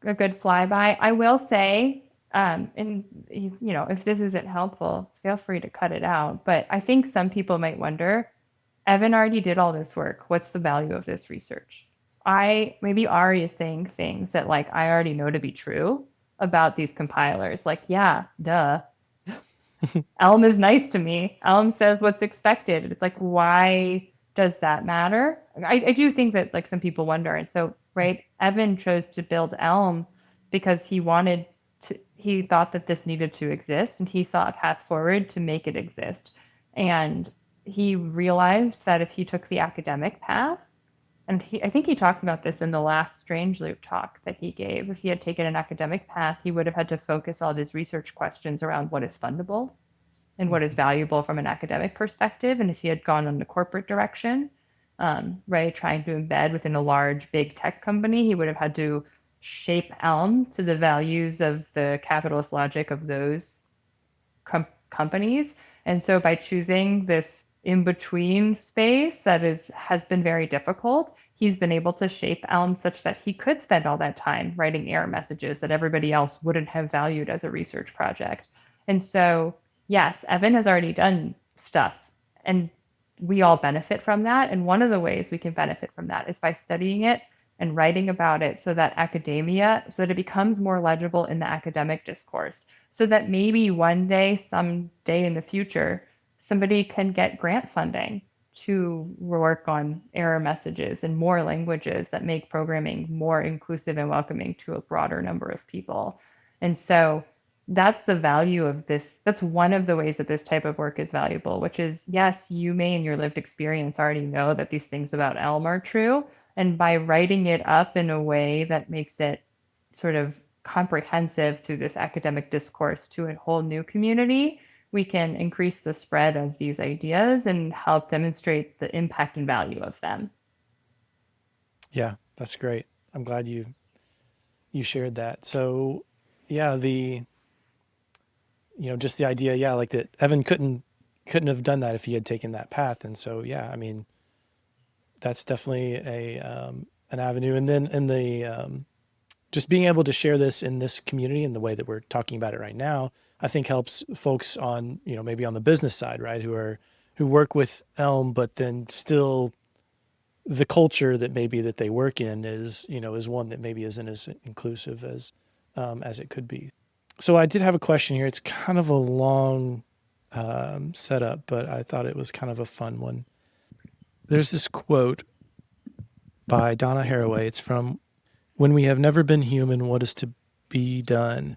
flyby. I will say, And if this isn't helpful, feel free to cut it out. But I think some people might wonder, Evan already did all this work. What's the value of this research? Maybe Ari is saying things that like I already know to be true about these compilers. Like, yeah, duh. Elm is nice to me. Elm says what's expected. It's like, why does that matter? I do think that like some people wonder. And so, right, Evan chose to build Elm because he thought that this needed to exist and he saw a path forward to make it exist. And he realized that if he took the academic path, and I think he talks about this in the last Strange Loop talk that he gave. If he had taken an academic path, he would have had to focus all of his research questions around what is fundable and what is valuable from an academic perspective. And if he had gone in the corporate direction, right, trying to embed within a large, big tech company, he would have had to shape Elm to the values of the capitalist logic of those companies. And so by choosing this in between space that has been very difficult, he's been able to shape Elm such that he could spend all that time writing error messages that everybody else wouldn't have valued as a research project. And so, yes, Evan has already done stuff, and we all benefit from that. And one of the ways we can benefit from that is by studying it and writing about it so that it becomes more legible in the academic discourse, so that maybe one day, someday in the future, somebody can get grant funding to work on error messages in more languages that make programming more inclusive and welcoming to a broader number of people. And so that's the value of this. That's one of the ways that this type of work is valuable, which is, yes, you may in your lived experience already know that these things about Elm are true. And by writing it up in a way that makes it sort of comprehensive through this academic discourse to a whole new community, we can increase the spread of these ideas and help demonstrate the impact and value of them. Yeah, that's great. I'm glad you shared that. So, yeah, just the idea, yeah, like that Evan couldn't have done that if he had taken that path. And so, yeah, I mean, that's definitely an avenue. And then in the just being able to share this in this community in the way that we're talking about it right now, I think helps folks on, maybe on the business side, right, who work with Elm, but then still the culture that they work in is one that maybe isn't as inclusive as it could be. So I did have a question here. It's kind of a long setup, but I thought it was kind of a fun one. There's this quote by Donna Haraway. It's from "When We Have Never Been Human, What Is to Be Done?" ?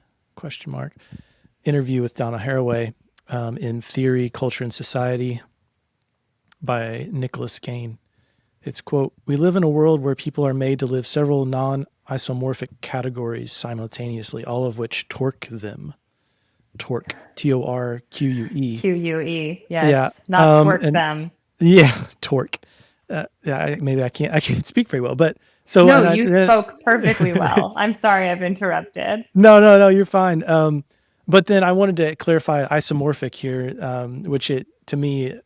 Interview with Donna Haraway in Theory, Culture, and Society by Nicholas Kane. It's, quote, "We live in a world where people are made to live several non-isomorphic categories simultaneously, all of which torque them." Torque, Torque. QUE, Yeah. yes, not twerk And them. yeah, torque. Yeah, maybe I can't speak very well, but so No, and you spoke perfectly well. I'm sorry I've interrupted. no, you're fine. But then I wanted to clarify isomorphic here, which to me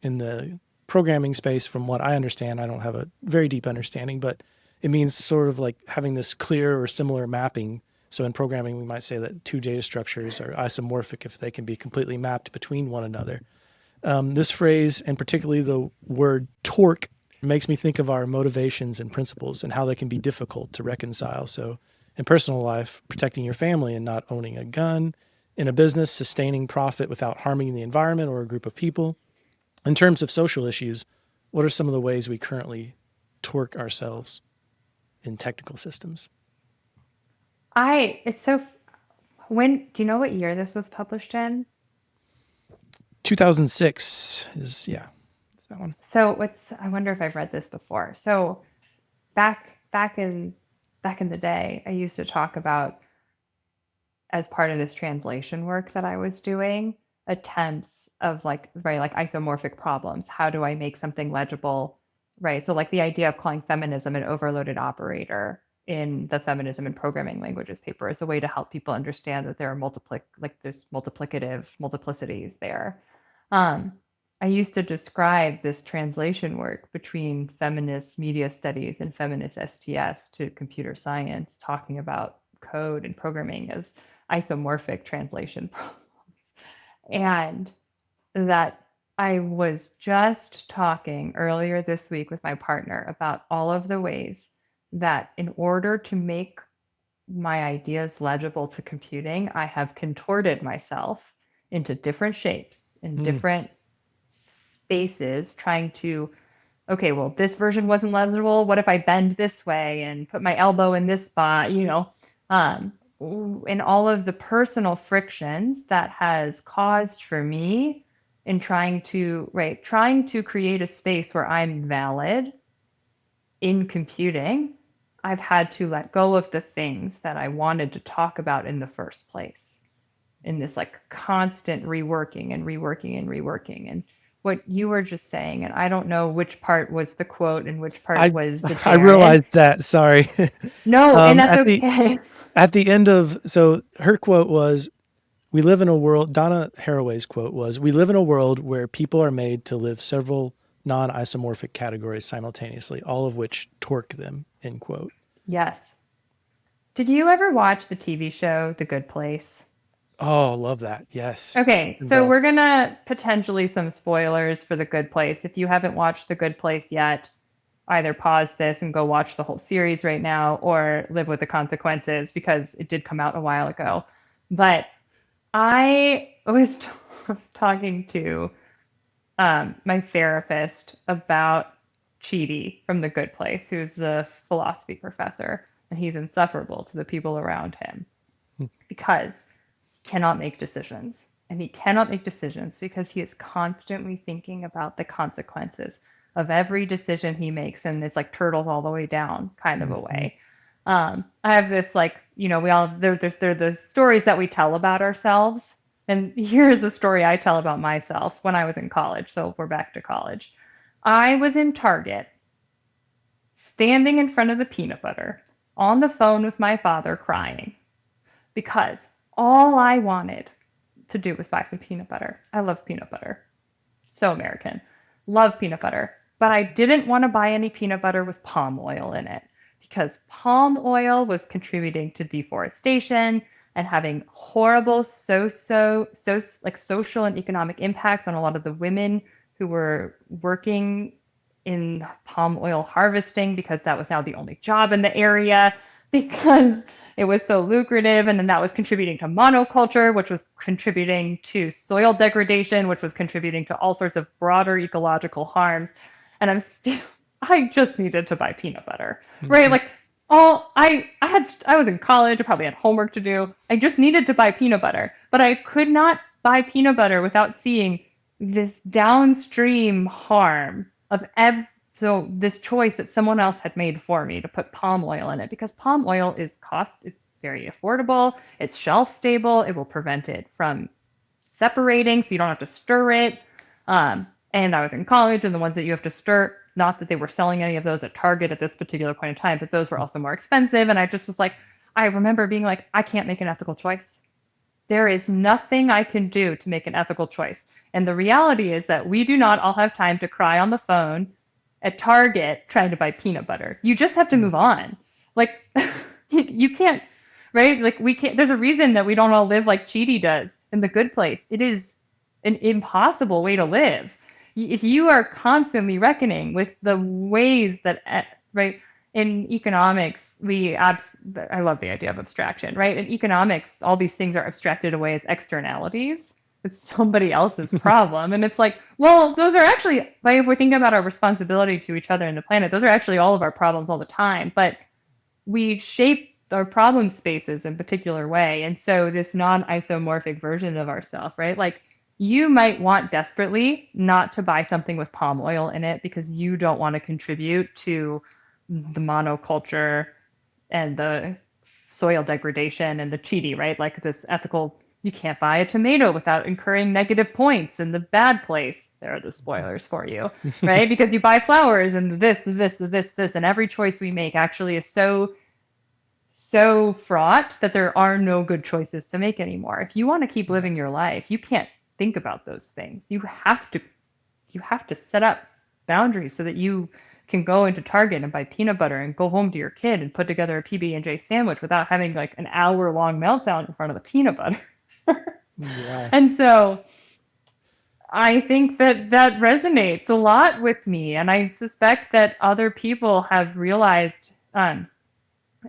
in the programming space, from what I understand, I don't have a very deep understanding, but it means sort of like having this clear or similar mapping. So in programming, we might say that two data structures are isomorphic if they can be completely mapped between one another. This phrase, and particularly the word torque, makes me think of our motivations and principles and how they can be difficult to reconcile. So in personal life, protecting your family and not owning a gun. In a business, sustaining profit without harming the environment or a group of people. In terms of social issues, what are some of the ways we currently torque ourselves in technical systems? It's so, do you know what year this was published in? 2006 is that one. So I wonder if I've read this before. So back in the day, I used to talk about, as part of this translation work that I was doing, attempts of like very like isomorphic problems. How do I make something legible? Right. So like the idea of calling feminism an overloaded operator in the Feminism and Programming Languages paper is a way to help people understand that there are there's multiplicities there. Um, I used to describe this translation work between feminist media studies and feminist STS to computer science, talking about code and programming as isomorphic translation problems. And that I was just talking earlier this week with my partner about all of the ways that in order to make my ideas legible to computing, I have contorted myself into different shapes in different spaces, trying to, okay, well, this version wasn't legible. What if I bend this way and put my elbow in this spot, and all of the personal frictions that has caused for me in trying to create a space where I'm valid in computing. I've had to let go of the things that I wanted to talk about in the first place, in this like constant reworking and reworking and reworking. And what you were just saying, and I don't know which part was the quote and which part was the I Darren. realized that. Sorry. No, and that's at okay. At the end of, so her quote was, we live in a world, Donna Haraway's quote was, we live in a world where people are made to live several non-isomorphic categories simultaneously, all of which torque them, end quote. Yes. Did you ever watch the TV show The Good Place? Oh, love that. Yes. Okay, so we're going to potentially some spoilers for The Good Place. If you haven't watched The Good Place yet, either pause this and go watch the whole series right now or live with the consequences because it did come out a while ago. But I was talking to my therapist about Chidi from The Good Place, who's the philosophy professor, and he's insufferable to the people around him because he cannot make decisions. And he cannot make decisions because he is constantly thinking about the consequences of every decision he makes. And it's like turtles all the way down kind of a way. I have this like, we all, there are the stories that we tell about ourselves. And here's a story I tell about myself when I was in college. So we're back to college. I was in Target, standing in front of the peanut butter, on the phone with my father crying because all I wanted to do was buy some peanut butter. I love peanut butter. So American. Love peanut butter. But I didn't want to buy any peanut butter with palm oil in it because palm oil was contributing to deforestation and having horrible social and economic impacts on a lot of the women who were working in palm oil harvesting because that was now the only job in the area because it was so lucrative. And then that was contributing to monoculture, which was contributing to soil degradation, which was contributing to all sorts of broader ecological harms. And I just needed to buy peanut butter, right? Like I was in college, I probably had homework to do. I just needed to buy peanut butter, but I could not buy peanut butter without seeing this downstream harm of so this choice that someone else had made for me to put palm oil in it, because palm oil it's very affordable, it's shelf stable, it will prevent it from separating, so you don't have to stir it. And I was in college, and the ones that you have to stir, not that they were selling any of those at Target at this particular point in time, but those were also more expensive. And I just was like, I remember being like, I can't make an ethical choice. There is nothing I can do to make an ethical choice. And the reality is that we do not all have time to cry on the phone at Target trying to buy peanut butter. You just have to move on. Like, you can't, right? Like, we can't, there's a reason that we don't all live like Chidi does in The Good Place. It is an impossible way to live. If you are constantly reckoning with the ways that, right, in economics, I love the idea of abstraction, right? In economics, all these things are abstracted away as externalities. It's somebody else's problem. And it's like, well, those are actually, like, if we're thinking about our responsibility to each other and the planet, those are actually all of our problems all the time. But we shape our problem spaces in a particular way. And so this non-isomorphic version of ourselves, right? Like, you might want desperately not to buy something with palm oil in it because you don't want to contribute to the monoculture and the soil degradation and the Chidi, right? Like this ethical, you can't buy a tomato without incurring negative points in the bad place. There are the spoilers for you, right? Because you buy flowers and this, and every choice we make actually is so fraught that there are no good choices to make anymore. If you want to keep living your life, you can't think about those things. You have to set up boundaries so that you can go into Target and buy peanut butter and go home to your kid and put together a PB&J sandwich without having like an hour-long meltdown in front of the peanut butter. Yeah. And so I think that that resonates a lot with me. And I suspect that other people have realized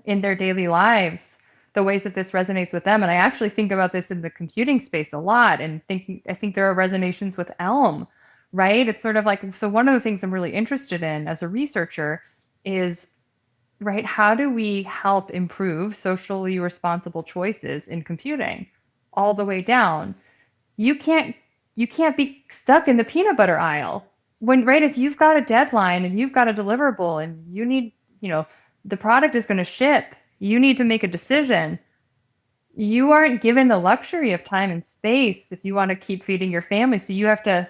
in their daily lives the ways that this resonates with them. And I actually think about this in the computing space a lot, and I think there are resonations with Elm, right? It's sort of like, so one of the things I'm really interested in as a researcher is, right, how do we help improve socially responsible choices in computing all the way down? You can't you can't be stuck in the peanut butter aisle. When, right, if you've got a deadline and you've got a deliverable and you need, you know, the product is going to ship, you need to make a decision. You aren't given the luxury of time and space if you want to keep feeding your family. So you have to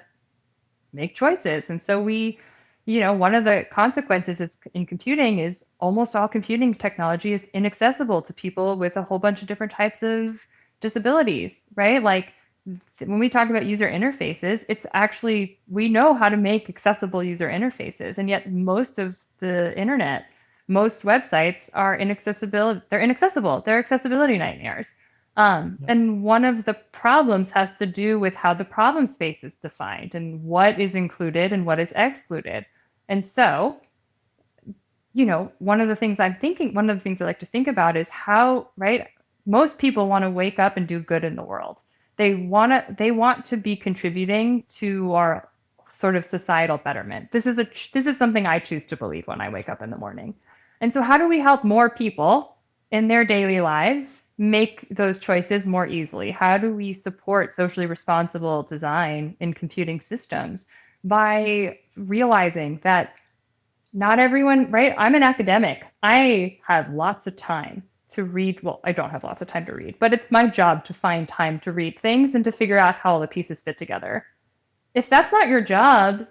make choices. And so one of the consequences is in computing is almost all computing technology is inaccessible to people with a whole bunch of different types of disabilities, right? Like when we talk about user interfaces, it's actually, we know how to make accessible user interfaces. And yet most of the internet, most websites are inaccessible. They're inaccessible. They're accessibility nightmares. And one of the problems has to do with how the problem space is defined and what is included and what is excluded. And so, one of the things I like to think about is how, right, most people want to wake up and do good in the world. They want to be contributing to our sort of societal betterment. This is something I choose to believe when I wake up in the morning. And so how do we help more people in their daily lives make those choices more easily? How do we support socially responsible design in computing systems by realizing that not everyone, right? I'm an academic. I have lots of time to read. Well, I don't have lots of time to read, but it's my job to find time to read things and to figure out how all the pieces fit together. If that's not your job,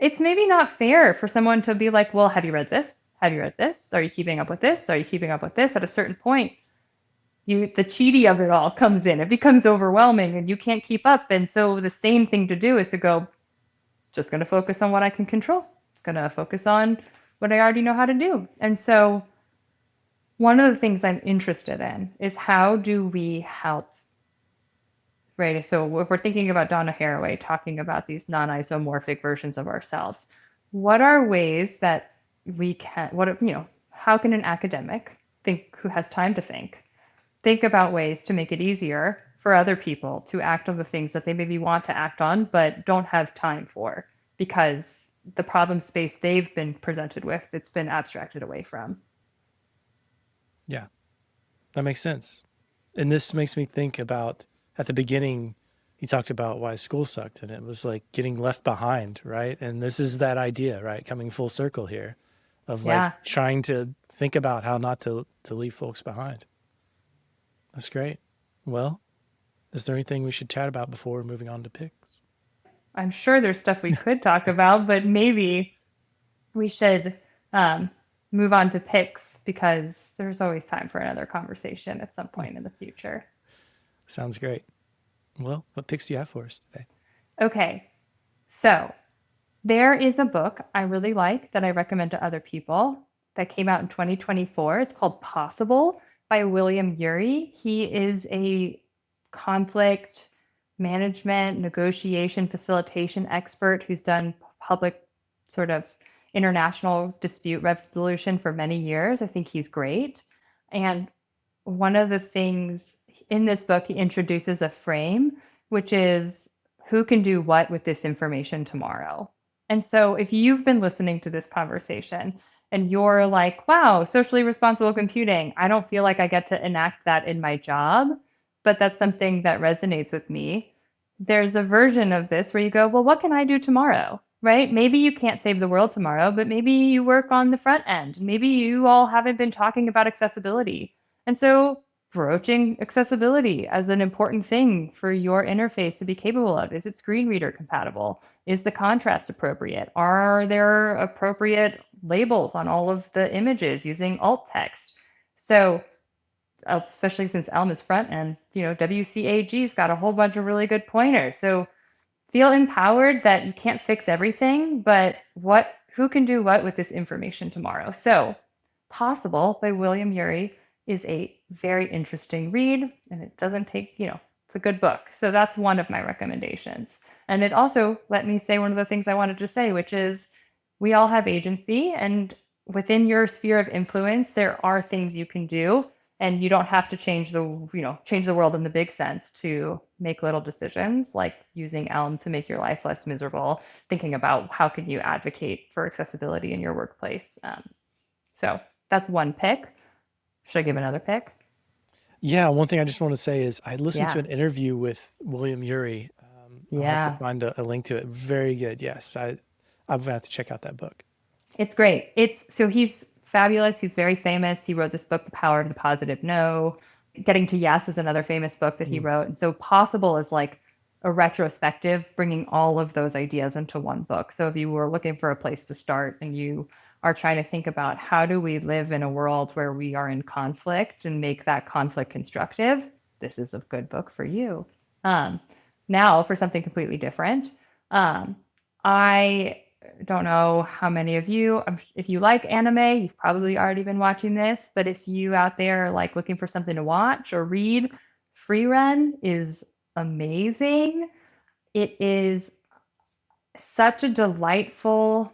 it's maybe not fair for someone to be like, well, have you read this? Have you read this? Are you keeping up with this? Are you keeping up with this? At a certain point, the cheaty of it all comes in. It becomes overwhelming and you can't keep up. And so the same thing to do is to go, just going to focus on what I can control. Going to focus on what I already know how to do. And so one of the things I'm interested in is how do we help, right? So if we're thinking about Donna Haraway talking about these non-isomorphic versions of ourselves, what are ways that we can, how can an academic who has time to think about ways to make it easier for other people to act on the things that they maybe want to act on, but don't have time for because the problem space they've been presented with, it's been abstracted away from. Yeah, that makes sense. And this makes me think about, at the beginning, he talked about why school sucked, and it was like getting left behind, right? And this is that idea, right? Coming full circle here of like trying to think about how not to leave folks behind. That's great. Well, is there anything we should chat about before moving on to picks? I'm sure there's stuff we could talk about, but maybe we should move on to picks because there's always time for another conversation at some point in the future. Sounds great. Well, what picks do you have for us today? Okay, so there is a book I really like that I recommend to other people that came out in 2024. It's called Possible by William Ury. He is a conflict management, negotiation, facilitation expert who's done public sort of international dispute resolution for many years. I think he's great. And one of the things in this book, he introduces a frame, which is who can do what with this information tomorrow. And so if you've been listening to this conversation and you're like, wow, socially responsible computing, I don't feel like I get to enact that in my job, but that's something that resonates with me. There's a version of this where you go, well, what can I do tomorrow? Right? Maybe you can't save the world tomorrow, but maybe you work on the front end. Maybe you all haven't been talking about accessibility. And so broaching accessibility as an important thing for your interface to be capable of. Is it screen reader compatible? Is the contrast appropriate? Are there appropriate labels on all of the images using alt text? So especially since Elm is front end, WCAG's got a whole bunch of really good pointers. So feel empowered that you can't fix everything, but who can do what with this information tomorrow? So, Possible by William Ury is a very interesting read, and it doesn't take, it's a good book. So that's one of my recommendations. And it also let me say one of the things I wanted to say, which is we all have agency, and within your sphere of influence, there are things you can do, and you don't have to change the world in the big sense to make little decisions like using Elm to make your life less miserable, thinking about how can you advocate for accessibility in your workplace. So that's one pick. Should I give another pick? Yeah, one thing I just want to say is I listened to Yeah. an interview with William Ury. I'll have to Yeah. find a link to it. Very good. Yes, I'm gonna have to check out that book. It's great. He's fabulous. He's very famous. He wrote this book, The Power of the Positive No. Getting to Yes is another famous book that he Mm. wrote. And so Possible is like a retrospective, bringing all of those ideas into one book. So if you were looking for a place to start and you are trying to think about how do we live in a world where we are in conflict and make that conflict constructive, this is a good book for you. Um, Now for something completely different. I don't know how many of you, if you like anime, you've probably already been watching this, but if you out there are like looking for something to watch or read, Free Run is amazing. It is such a delightful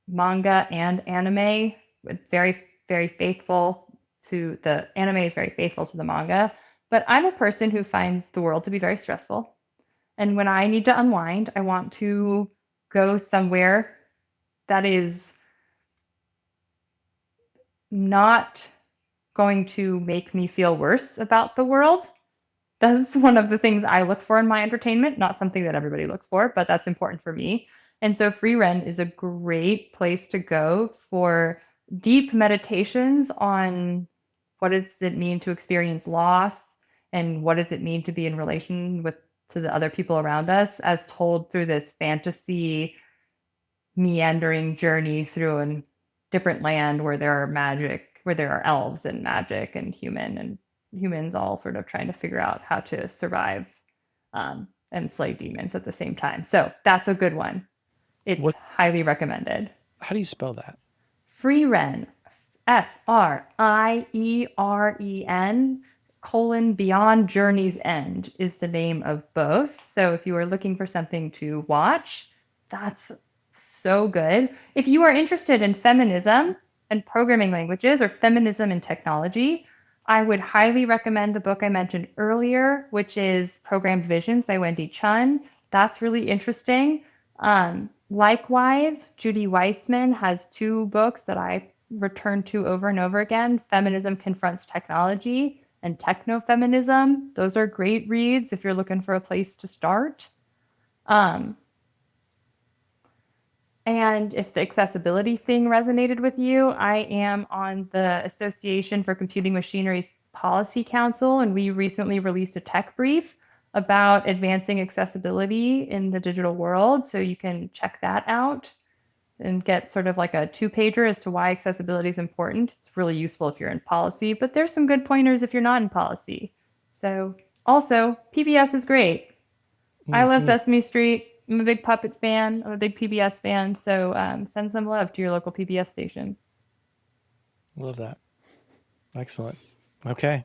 manga and anime, with very faithful to the anime is very faithful to the manga. But I'm a person who finds the world to be very stressful. And when I need to unwind, I want to go somewhere that is not going to make me feel worse about the world. That's one of the things I look for in my entertainment, not something that everybody looks for, but that's important for me. And so Free Rent is a great place to go for deep meditations on what does it mean to experience loss and what does it mean to be in relation with to the other people around us as told through this fantasy meandering journey through a different land where there are elves and magic and humans all sort of trying to figure out how to survive and slay demons at the same time. So that's a good one. It's What? highly recommended. How do you spell that? Freeren, Frieren, Beyond Journey's End is the name of both. So if you are looking for something to watch, that's so good. If you are interested in feminism and programming languages or feminism and technology, I would highly recommend the book I mentioned earlier, which is Programmed Visions by Wendy Chun. That's really interesting. Likewise, Judy Weissman has two books that I return to over and over again: Feminism Confronts Technology and Technofeminism. Those are great reads if you're looking for a place to start. Um, and if the accessibility thing resonated with you, I am on the Association for Computing Machinery's Policy Council, and we recently released a tech brief about advancing accessibility in the digital world. So you can check that out and get sort of like a two-pager as to why accessibility is important. It's really useful if you're in policy, but there's some good pointers if you're not in policy. So also, PBS is great. I love Mhm. Sesame Street. I'm a big Puppet fan. I'm a big PBS fan. So send some love to your local PBS station. Love that. Excellent. Okay.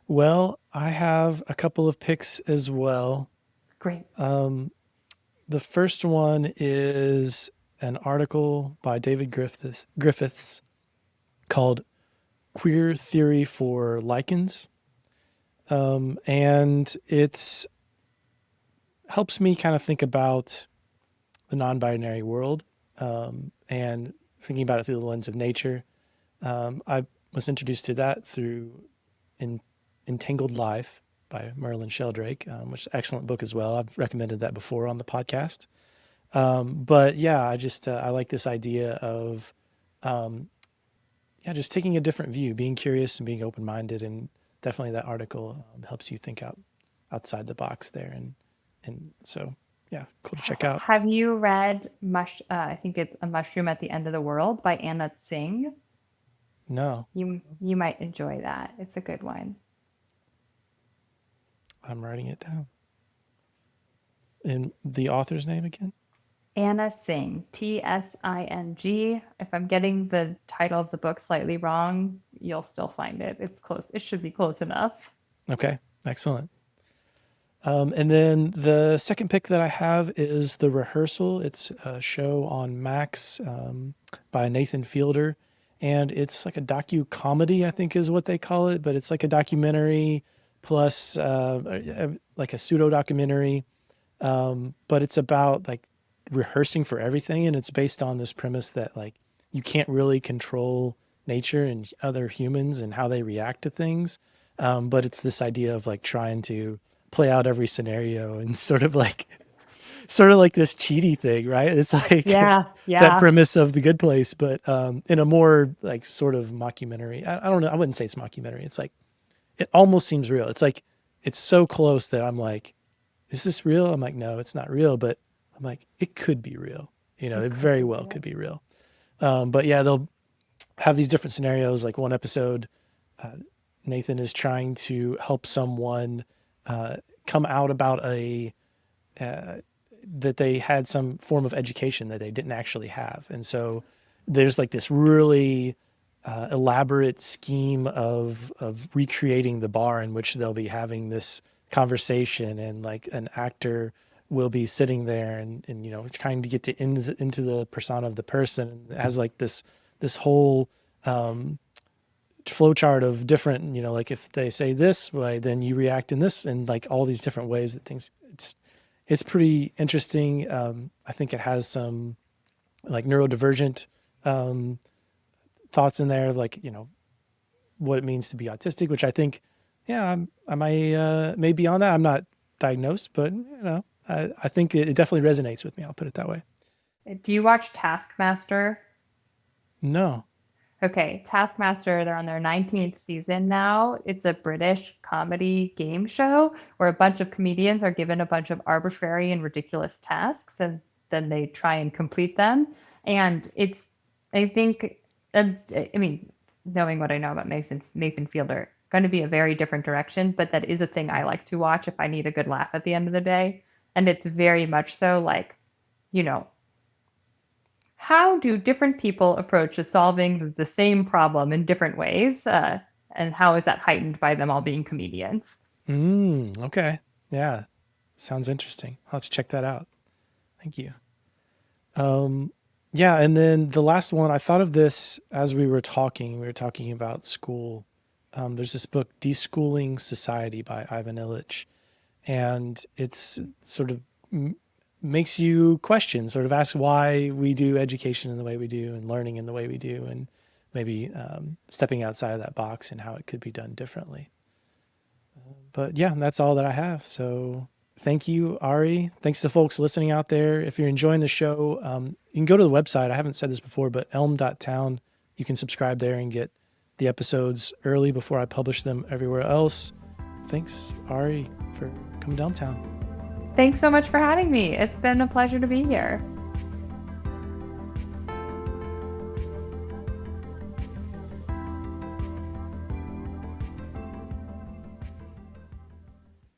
Well, I have a couple of picks as well. Great. The first one is an article by David Griffiths called Queer Theory for Lichens. And it's helps me kind of think about the non-binary world and thinking about it through the lens of nature. I was introduced to that through Entangled Life by Merlin Sheldrake, which is an excellent book as well. I've recommended that before on the podcast. But yeah, I like this idea of just taking a different view, being curious and being open-minded, and definitely that article helps you think outside the box there, and so yeah, cool to check out. Have you read I think it's A Mushroom at the End of the World by Anna Tsing? No, You might enjoy that. It's a good one. I'm writing it down. And the author's name again? Anna Singh, Tsing. If I'm getting the title of the book slightly wrong, you'll still find it. It's close. It should be close enough. Okay, excellent. And then the second pick that I have is The Rehearsal. It's a show on Max by Nathan Fielder. And it's like a docu-comedy, I think is what they call it. But it's like a documentary plus like a pseudo-documentary. But it's about like rehearsing for everything. And it's based on this premise that like you can't really control nature and other humans and how they react to things. But it's this idea of like trying to play out every scenario and sort of like this cheaty thing, right? It's like Yeah, that yeah. premise of The Good Place, but in a more like sort of mockumentary. I don't know. I wouldn't say it's mockumentary. It's like it almost seems real. It's like it's so close that I'm like, is this real? I'm like, no, it's not real, but I'm like, it could be real. You know, It it could very be well real. could be real. But yeah, they'll have these different scenarios. Like one episode, Nathan is trying to help someone uh, come out about a uh, that they had some form of education that they didn't actually have, and so there's like this really elaborate scheme of recreating the bar in which they'll be having this conversation, and like an actor will be sitting there and you know trying to get to into the persona of the person. It has like this whole flowchart of different, you know, like if they say this way, then you react in this, and like all these different ways that things. It's pretty interesting. I think it has some like neurodivergent um, thoughts in there, like you know what it means to be autistic, which I think, yeah, I may be on that. I'm not diagnosed, but you know, I think it definitely resonates with me. I'll put it that way. Do you watch Taskmaster? No. Okay, Taskmaster, they're on their 19th season now. It's a British comedy game show where a bunch of comedians are given a bunch of arbitrary and ridiculous tasks and then they try and complete them. And it's, I think, and I mean, knowing what I know about Nathan Fielder, going to be a very different direction, but that is a thing I like to watch if I need a good laugh at the end of the day. And it's very much so like, you know, how do different people approach to solving the same problem in different ways? And how is that heightened by them all being comedians? Okay. Yeah. Sounds interesting. I'll have to check that out. Thank you. Um, yeah, and then the last one, I thought of this as we were talking. We were talking about school. There's this book, Deschooling Society by Ivan Illich, and it's sort of makes you question, sort of ask why we do education in the way we do and learning in the way we do, and maybe stepping outside of that box and how it could be done differently. But yeah, that's all that I have. So thank you, Ari. Thanks to folks listening out there. If you're enjoying the show, you can go to the website. I haven't said this before, but elm.town. You can subscribe there and get the episodes early before I publish them everywhere else. Thanks, Ari, for coming downtown. Thanks so much for having me. It's been a pleasure to be here.